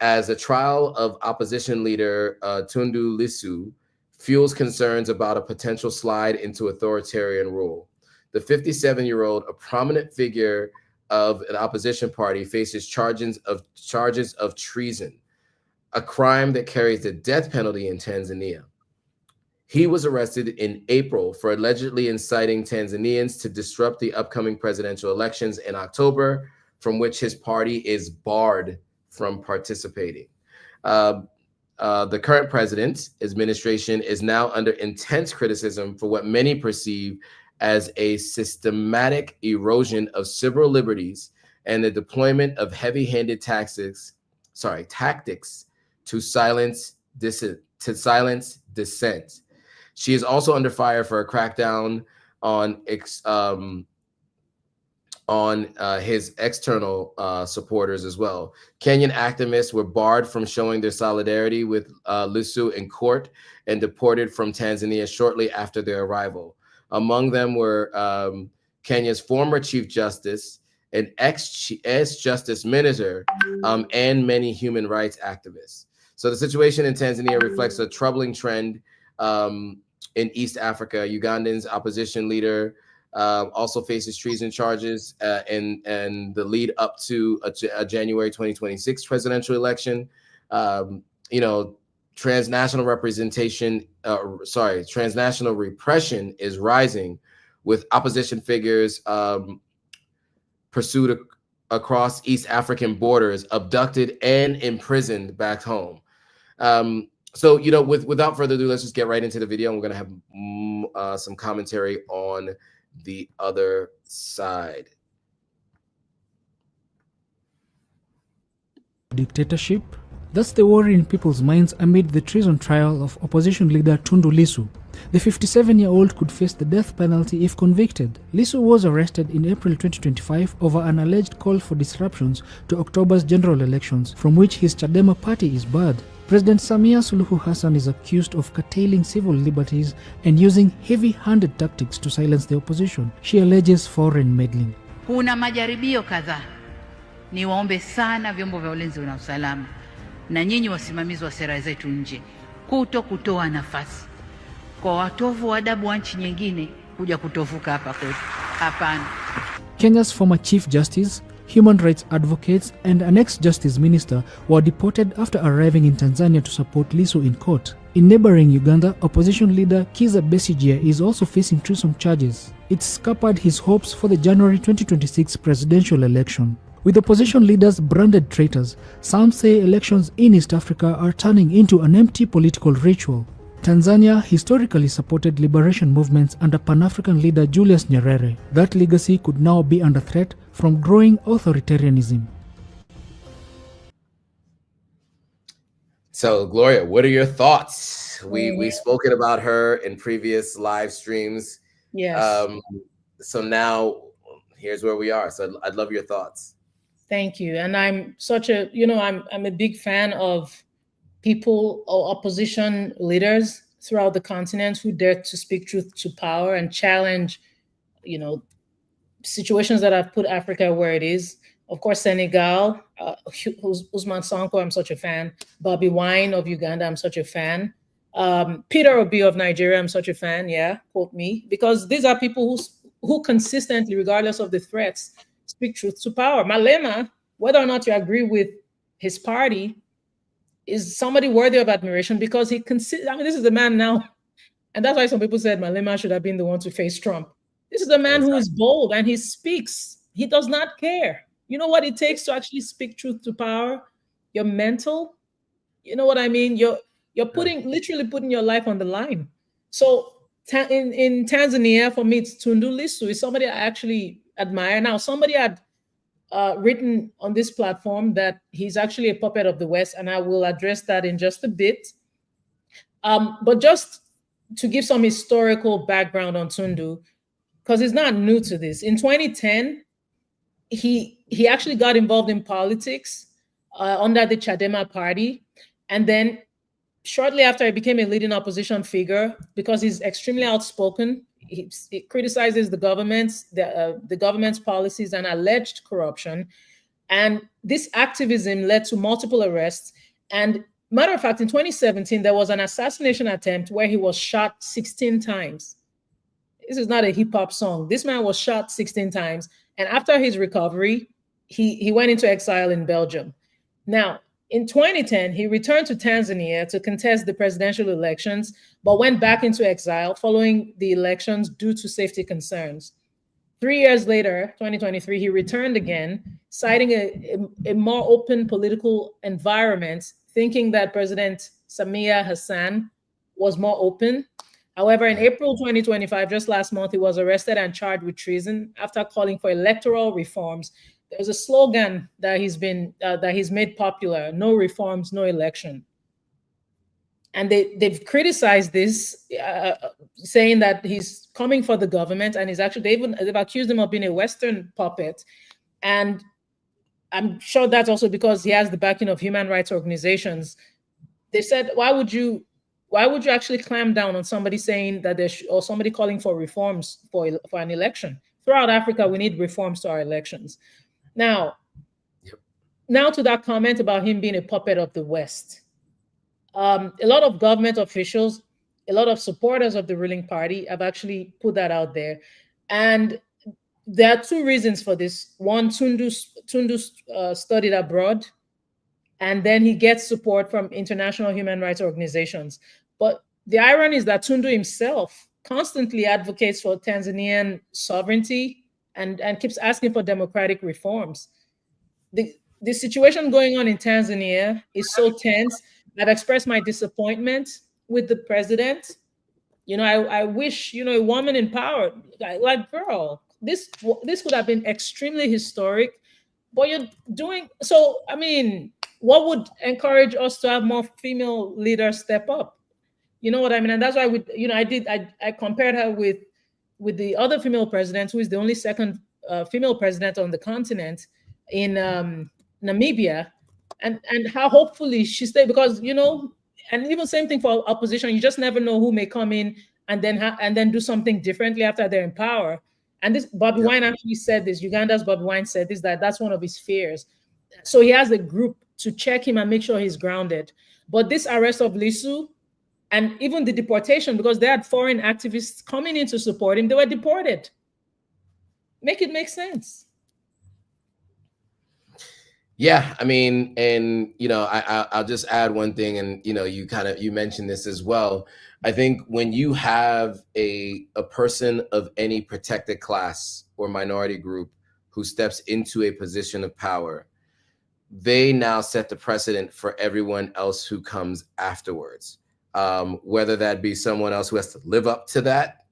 as a trial of opposition leader Tundu Lissu fuels concerns about a potential slide into authoritarian rule. The 57-year-old, a prominent figure of an opposition party, faces charges of treason, a crime that carries the death penalty in Tanzania. He was arrested in April for allegedly inciting Tanzanians to disrupt the upcoming presidential elections in October, from which his party is barred from participating. The current president's administration is now under intense criticism for what many perceive as a systematic erosion of civil liberties and the deployment of heavy-handed tactics to silence dissent. She is also under fire for a crackdown on his external supporters as well. Kenyan activists were barred from showing their solidarity with Lissu in court and deported from Tanzania shortly after their arrival. Among them were Kenya's former Chief Justice, an ex-Justice Minister, and many human rights activists. So the situation in Tanzania reflects a troubling trend in East Africa. Ugandan's opposition leader also faces treason charges and the lead up to a January 2026 presidential election. You know, transnational repression is rising, with opposition figures pursued across East African borders, abducted and imprisoned back home. So, you know, without further ado, let's just get right into the video. And we're going to have some commentary on the other side. Dictatorship? That's the worry in people's minds amid the treason trial of opposition leader Tundu Lissu. The 57-year-old could face the death penalty if convicted. Lissu was arrested in April 2025 over an alleged call for disruptions to October's general elections, from which his Chadema party is barred. President Samia Suluhu Hassan is accused of curtailing civil liberties and using heavy-handed tactics to silence the opposition. She alleges foreign meddling. Kuna majaribio kadhaa. Niwaombe sana vyombo vya ulinzi na usalama na nyinyi wasimamizi wa sera zetu nje kutoa nafasi kwa watovu wa adabu wa nchi nyingine kuja kutovuka hapa kwetu. Hapana. Kenya's former Chief Justice, human rights advocates, and an ex-justice minister were deported after arriving in Tanzania to support Lissu in court. In neighboring Uganda, opposition leader Kizza Besigye is also facing treason charges. It scuppered his hopes for the January 2026 presidential election. With opposition leaders branded traitors, some say elections in East Africa are turning into an empty political ritual. Tanzania historically supported liberation movements under Pan-African leader Julius Nyerere. That legacy could now be under threat from growing authoritarianism. So, Gloria, what are your thoughts? We've spoken about her in previous live streams. Yes. So now, here's where we are. So I'd love your thoughts. Thank you. And I'm such a, I'm a big fan of people or opposition leaders throughout the continent who dare to speak truth to power and challenge, situations that have put Africa where it is. Of course, Senegal, Usman Sonko, I'm such a fan. Bobby Wine of Uganda, I'm such a fan. Peter Obi of Nigeria, I'm such a fan. Yeah, quote me, because these are people who consistently, regardless of the threats, speak truth to power. Malema, whether or not you agree with his party, is somebody worthy of admiration because this is the man now, and that's why some people said Malema should have been the one to face Trump. This is a man who is bold and he speaks. He does not care. You know what it takes to actually speak truth to power? Your mental. You know what I mean? You're literally putting your life on the line. So in Tanzania, for me, it's Tundu Lissu. Is somebody I actually admire. Now, somebody had written on this platform that he's actually a puppet of the West, and I will address that in just a bit. But just to give some historical background on Tundu, because he's not new to this. In 2010, he actually got involved in politics under the Chadema party. And then shortly after, he became a leading opposition figure because he's extremely outspoken. He criticizes the government's policies and alleged corruption. And this activism led to multiple arrests. And matter of fact, in 2017, there was an assassination attempt where he was shot 16 times. This is not a hip hop song. This man was shot 16 times. And after his recovery, he went into exile in Belgium. Now, in 2010, he returned to Tanzania to contest the presidential elections, but went back into exile following the elections due to safety concerns. 3 years later, 2023, he returned again, citing a more open political environment, thinking that President Samia Hassan was more open. However, in April 2025, just last month, he was arrested and charged with treason after calling for electoral reforms. There's a slogan that he's made popular: "No reforms, no election." And they've criticized this, saying that he's coming for the government, and they've accused him of being a Western puppet. And I'm sure that's also because he has the backing of human rights organizations. They said, why would you actually clamp down on somebody saying that or somebody calling for reforms for an election? Throughout Africa, we need reforms to our elections. Now to that comment about him being a puppet of the West. A lot of government officials, a lot of supporters of the ruling party have actually put that out there. And there are two reasons for this. One, Tundu studied abroad, and then he gets support from international human rights organizations. But the irony is that Tundu himself constantly advocates for Tanzanian sovereignty and keeps asking for democratic reforms. The situation going on in Tanzania is so tense. I've expressed my disappointment with the president. I wish, a woman in power, like, girl, this could have been extremely historic, but you're doing so. I mean, what would encourage us to have more female leaders step up? You know what I mean? And that's why I compared her with the other female president, who is the only second female president on the continent in Namibia, and how hopefully she stayed, because and even same thing for opposition. You just never know who may come in and then do something differently after they're in power. And this Bobby Wine actually said this. Uganda's Bobby Wine said this, that's one of his fears. So he has a group to check him and make sure he's grounded. But this arrest of Lissu and even the deportation, because they had foreign activists coming in to support him, they were deported. Make it make sense. Yeah, I mean, and I'll just add one thing, and you mentioned this as well. I think when you have a person of any protected class or minority group who steps into a position of power, they now set the precedent for everyone else who comes afterwards, whether that be someone else who has to live up to that,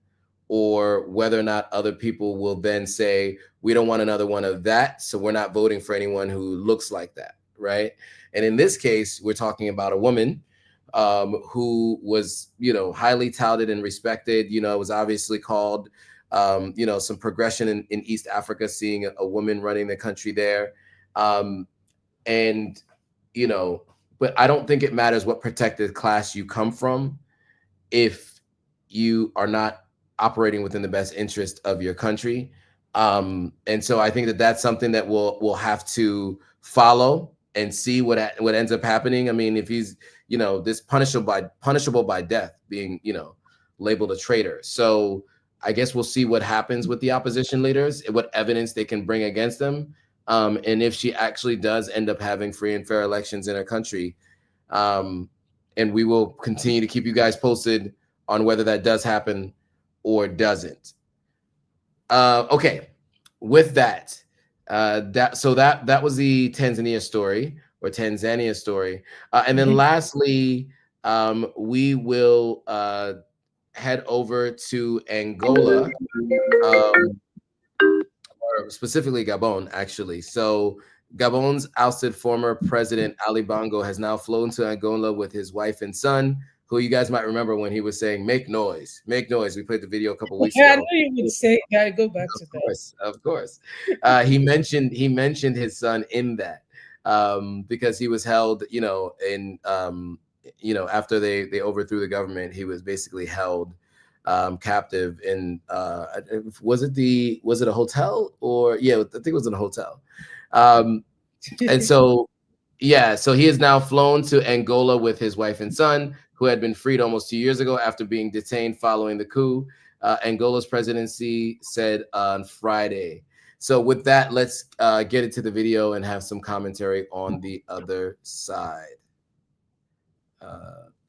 or whether or not other people will then say, we don't want another one of that, so we're not voting for anyone who looks like that, right? And in this case, we're talking about a woman who was, highly touted and respected, was obviously called you know, some progression in East Africa, seeing a woman running the country there. And, you know, but I don't think it matters what protected class you come from if you are not operating within the best interest of your country. And so I think that that's something that we'll have to follow and see what ends up happening. I mean, if he's, you know, this punishable by death, being, you know, labeled a traitor. So I guess we'll see what happens with the opposition leaders, what evidence they can bring against them. And if she actually does end up having free and fair elections in her country. And we will continue to keep you guys posted on whether that does happen or doesn't. Okay, with that, that was the Tanzania story, and then lastly, we will head over to Angola, or specifically Gabon, actually. So Gabon's ousted former president Ali Bongo has now flown to Angola with his wife and son, who you guys might remember when he was saying, "Make noise, make noise." We played the video a couple weeks ago. I know you would say, "Yeah, go back to that." Of course. He mentioned his son in that because he was held, you know, in you know, after they overthrew the government, he was basically held captive in was it a hotel, or yeah, I think it was in a hotel. And so yeah, so he is now flown to Angola with his wife and son, who had been freed almost 2 years ago after being detained following the coup, Angola's presidency said on Friday. So with that, let's get into the video and have some commentary on the other side.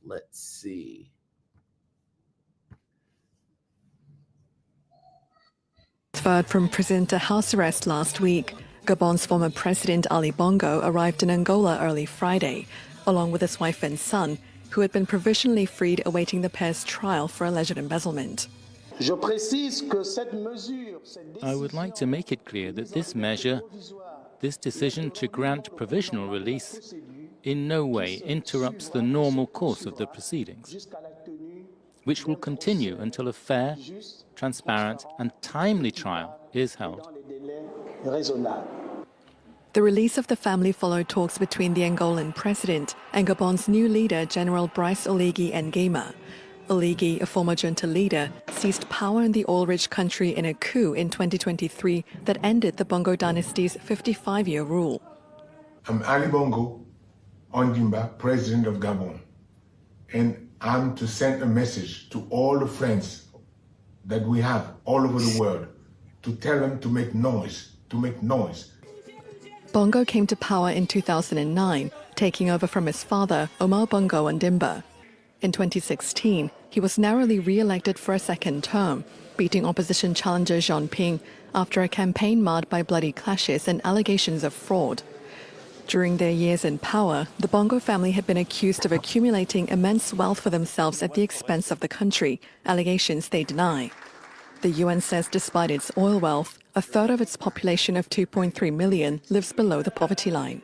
Let's see. Transferred from prison to house arrest last week, Gabon's former president Ali Bongo arrived in Angola early Friday, along with his wife and son, who had been provisionally freed awaiting the pair's trial for alleged embezzlement. I would like to make it clear that this measure, this decision to grant provisional release, in no way interrupts the normal course of the proceedings, which will continue until a fair, transparent and timely trial is held. The release of the family followed talks between the Angolan president and Gabon's new leader, General Brice Oligui Nguema. Oligui, a former junta leader, seized power in the oil-rich country in a coup in 2023 that ended the Bongo dynasty's 55-year rule. I'm Ali Bongo Ondimba, president of Gabon, and I'm to send a message to all the friends that we have all over the world to tell them to make noise, Bongo came to power in 2009, taking over from his father, Omar Bongo Ondimba. In 2016, he was narrowly re-elected for a second term, beating opposition challenger Jean Ping after a campaign marred by bloody clashes and allegations of fraud. During their years in power, the Bongo family had been accused of accumulating immense wealth for themselves at the expense of the country, allegations they deny. The UN says despite its oil wealth, a third of its population of 2.3 million lives below the poverty line.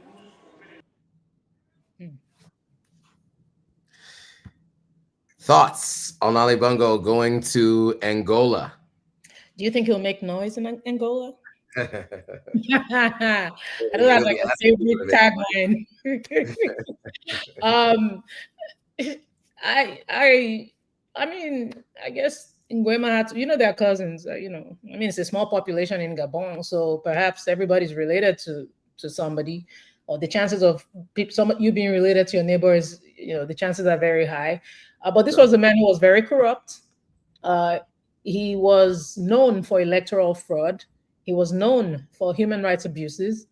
Thoughts on Ali Bongo going to Angola? Do you think he'll make noise in Angola? I don't have like a favorite tagline. I mean, I guess Nguema had to, you know, they're cousins. You know, I mean, it's a small population in Gabon, so perhaps everybody's related to somebody, or the chances of you being related to your neighbor is, you know, the chances are very high. But this was a man who was very corrupt. He was known for electoral fraud. He was known for human rights abuses.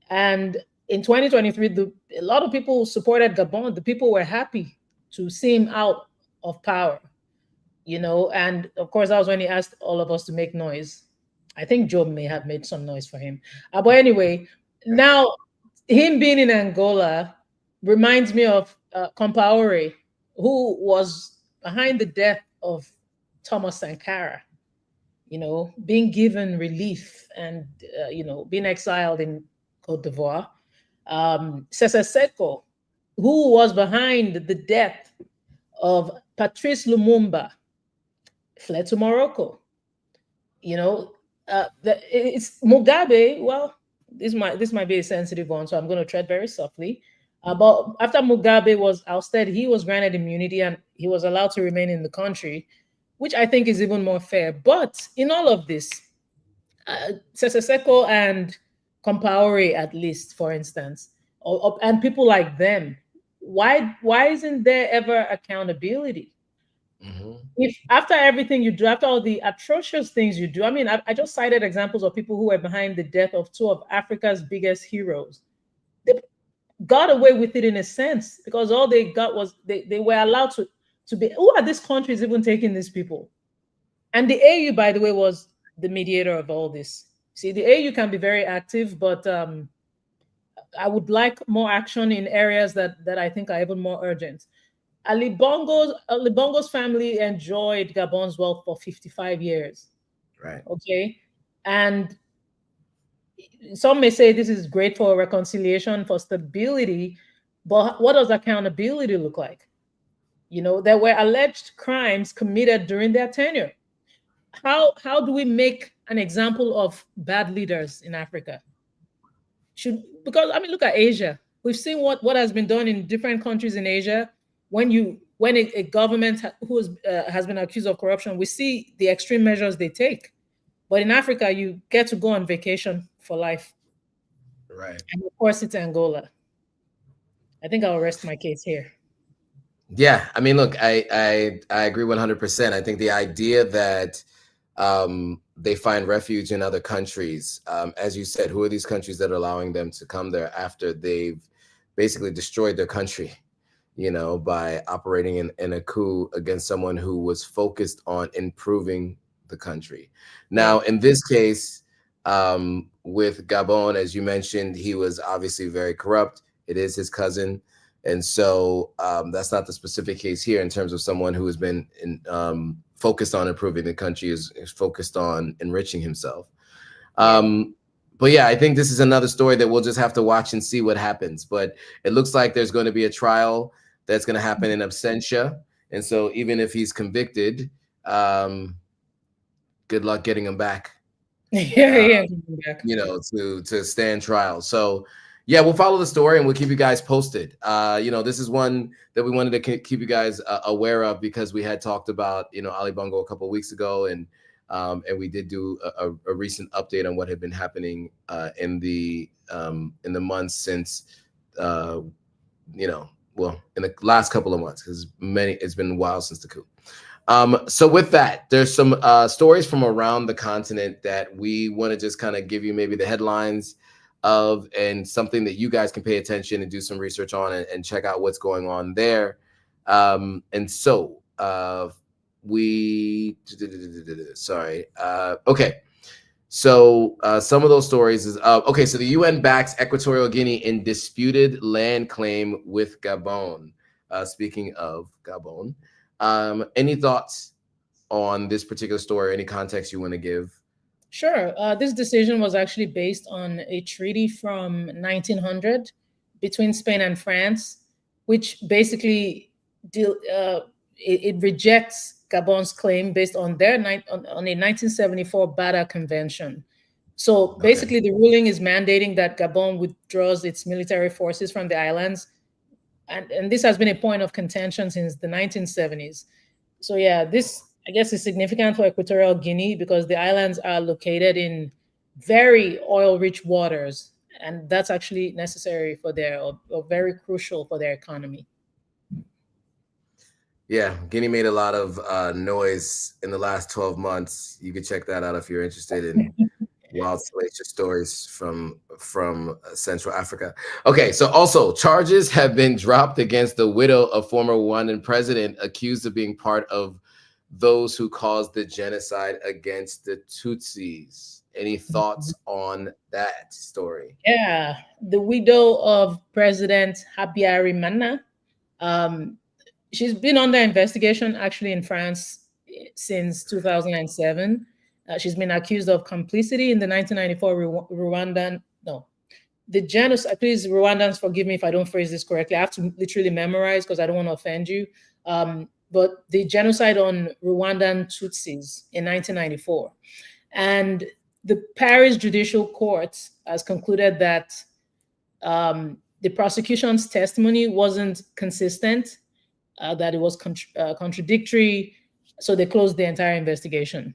And in 2023, a lot of people supported Gabon. The people were happy to see him out of power, you know, and of course, that was when he asked all of us to make noise. I think Job may have made some noise for him. But anyway, now him being in Angola reminds me of Compaoré, who was behind the death of Thomas Sankara, you know, being given relief and, you know, being exiled in Côte d'Ivoire. Sese Seko, who was behind the death of Patrice Lumumba, fled to Morocco. You know, it's Mugabe. Well, this might be a sensitive one, so I'm going to tread very softly. But after Mugabe was ousted, he was granted immunity and he was allowed to remain in the country, which I think is even more fair. But in all of this, Seseseko and Compaore, at least, for instance, and people like them, why isn't there ever accountability? If after everything you do, after all the atrocious things you do, I mean, I just cited examples of people who were behind the death of two of Africa's biggest heroes. They got away with it in a sense because all they got was they were allowed to be. Who are these countries even taking these people? And the AU, by the way, was the mediator of all this. See, the AU can be very active, but I would like more action in areas that I think are even more urgent. Ali Bongo's family enjoyed Gabon's wealth for 55 years. Right. Okay. And some may say this is great for reconciliation, for stability, but what does accountability look like? You know, there were alleged crimes committed during their tenure. How do we make an example of bad leaders in Africa? Because I mean, look at Asia. We've seen what has been done in different countries in Asia. When a government who has been accused of corruption, we see the extreme measures they take. But in Africa, you get to go on vacation for life. Right. And of course, it's Angola. I think I'll rest my case here. Yeah, I mean, look, I agree 100%. I think the idea that they find refuge in other countries, as you said, who are these countries that are allowing them to come there after they've basically destroyed their country, you know, by operating in a coup against someone who was focused on improving the country. Now, in this case, with Gabon, as you mentioned, he was obviously very corrupt. It is his cousin. And so that's not the specific case here in terms of someone who has been focused on improving the country, is focused on enriching himself. But yeah, I think this is another story that we'll just have to watch and see what happens. But it looks like there's going to be a trial that's going to happen in absentia. And so even if he's convicted, good luck getting him back. Yeah, you know, to stand trial. So yeah, we'll follow the story and we'll keep you guys posted. You know, this is one that we wanted to keep you guys aware of because we had talked about, you know, Ali Bongo a couple of weeks ago, and we did do a recent update on what had been happening in the months since, you know, well, in the last couple of months, because it's been a while since the coup. So with that, there's some stories from around the continent that we want to just kind of give you maybe the headlines of, and something that you guys can pay attention and do some research on and check out what's going on there. And so okay. So some of those stories is, okay, so the UN backs Equatorial Guinea in disputed land claim with Gabon. Speaking of Gabon, any thoughts on this particular story? Any context you want to give? Sure. This decision was actually based on a treaty from 1900 between Spain and France, which basically it rejects Gabon's claim based on their on a 1974 Bada Convention. So basically, the ruling is mandating that Gabon withdraws its military forces from the islands, and this has been a point of contention since the 1970s. So yeah, this, I guess, is significant for Equatorial Guinea because the islands are located in very oil-rich waters, and that's actually necessary for or very crucial for their economy. Yeah, Guinea made a lot of noise in the last 12 months. You can check that out if you're interested in wild, salacious stories from Central Africa. Okay, so also charges have been dropped against the widow of former Rwandan president accused of being part of those who caused the genocide against the Tutsis. Any thoughts on that story? Yeah, the widow of President Habyarimana. She's been under investigation actually in France since 2007. She's been accused of complicity in the 1994 Rwandan, the genocide. Please, Rwandans, forgive me if I don't phrase this correctly. I have to literally memorize because I don't want to offend you. But the genocide on Rwandan Tutsis in 1994. And the Paris Judicial Court has concluded that the prosecution's testimony wasn't consistent, that it was contradictory, so they closed the entire investigation.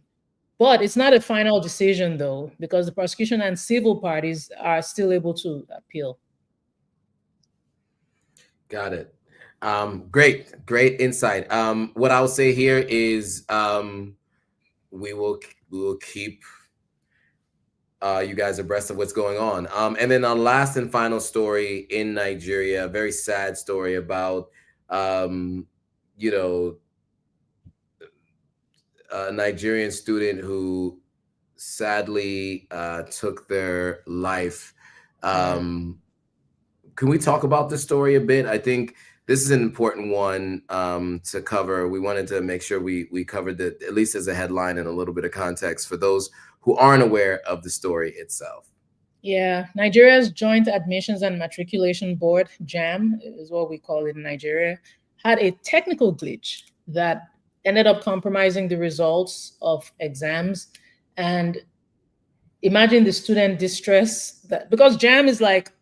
But it's not a final decision, though, because the prosecution and civil parties are still able to appeal. Got it. Great insight. What I'll say here is we will keep you guys abreast of what's going on. And then our last and final story in Nigeria, a very sad story about you know, a Nigerian student who sadly took their life. Can we talk about this story a bit? I think this is an important one to cover. We wanted to make sure we covered it, at least as a headline and a little bit of context for those who aren't aware of the story itself. Yeah, Nigeria's Joint Admissions and Matriculation Board, JAMB is what we call it in Nigeria, had a technical glitch that ended up compromising the results of exams. And imagine the student distress, that because JAMB is like,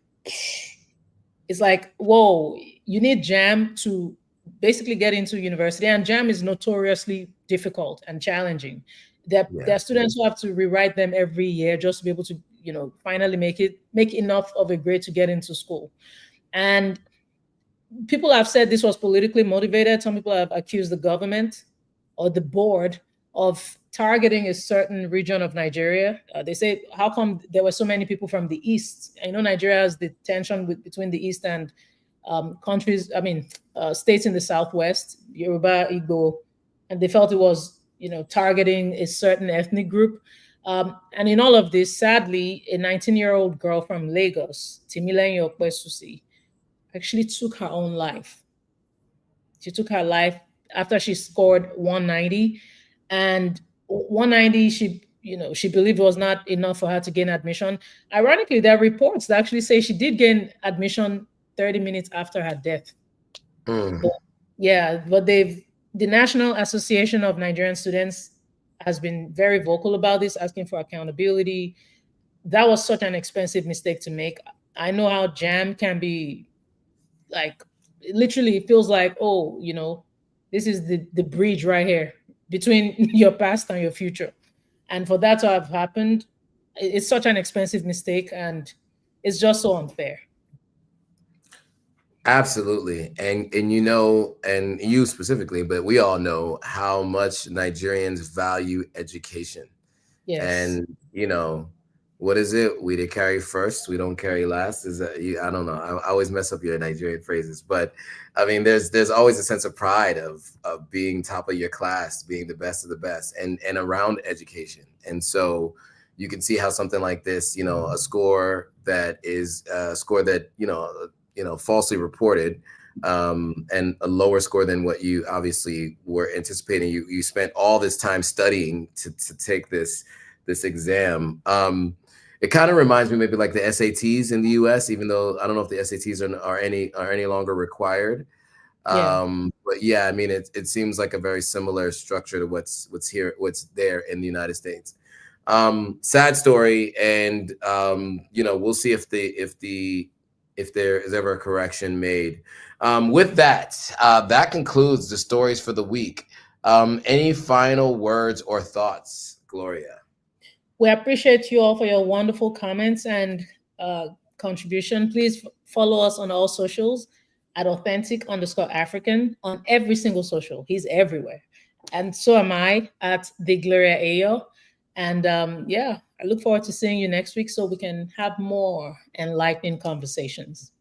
it's like, whoa, you need JAMB to basically get into university, and JAMB is notoriously difficult and challenging. There are students who have to rewrite them every year just to be able to, you know, finally make enough of a grade to get into school. And people have said this was politically motivated. Some people have accused the government or the board of targeting a certain region of Nigeria. They say, how come there were so many people from the East? I know Nigeria has the tension between the East and states in the Southwest, Yoruba, Igbo, and they felt it was, you know, targeting a certain ethnic group. And in all of this, sadly, a 19-year-old girl from Lagos, Timileyin Okpesusi, actually took her own life. She took her life after she scored 190. And 190, she believed was not enough for her to gain admission. Ironically, there are reports that actually say she did gain admission 30 minutes after her death. But the National Association of Nigerian Students has been very vocal about this, asking for accountability. That was such an expensive mistake to make. I know how JAMB can be like, literally it feels like, oh, you know, this is the bridge right here between your past and your future. And for that to have happened, it's such an expensive mistake, and it's just so unfair. Absolutely. And you know, and you specifically, but we all know how much Nigerians value education. Yes. And, you know, what is it? We did carry first, we don't carry last. Is that, I don't know. I always mess up your Nigerian phrases, but I mean, there's always a sense of pride of being top of your class, being the best of the best, and around education. And so you can see how something like this, you know, a score that is a score that, you know, falsely reported, and a lower score than what you obviously were anticipating. You spent all this time studying to take this exam. It kind of reminds me maybe like the SATs in the US, even though I don't know if the SATs are any longer required. But yeah, I mean, it seems like a very similar structure to what's there in the United States. Sad story, and you know, we'll see if there is ever a correction made. With that, that concludes the stories for the week. Any final words or thoughts, Gloria? We appreciate you all for your wonderful comments and contribution. Please follow us on all socials at authentic_African on every single social. He's everywhere. And so am I at the Gloria Ayo. And yeah, I look forward to seeing you next week so we can have more enlightening conversations.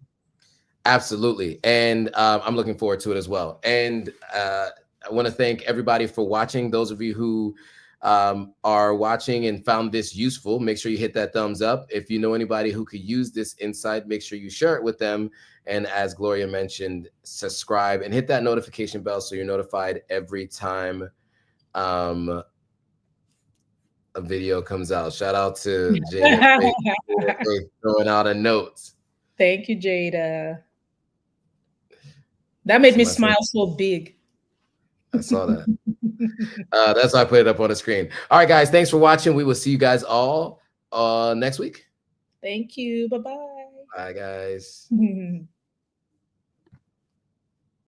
Absolutely. And I'm looking forward to it as well. And I want to thank everybody for watching. Those of you who are watching and found this useful, make sure you hit that thumbs up. If you know anybody who could use this insight, make sure you share it with them. And as Gloria mentioned, subscribe and hit that notification bell so you're notified every time a video comes out. Shout out to Jada for throwing out a note. Thank you, Jada. That made me smile so big. I saw that. That's why I put it up on the screen. All right, guys, thanks for watching. We will see you guys all next week. Thank you. Bye-bye. Bye, guys.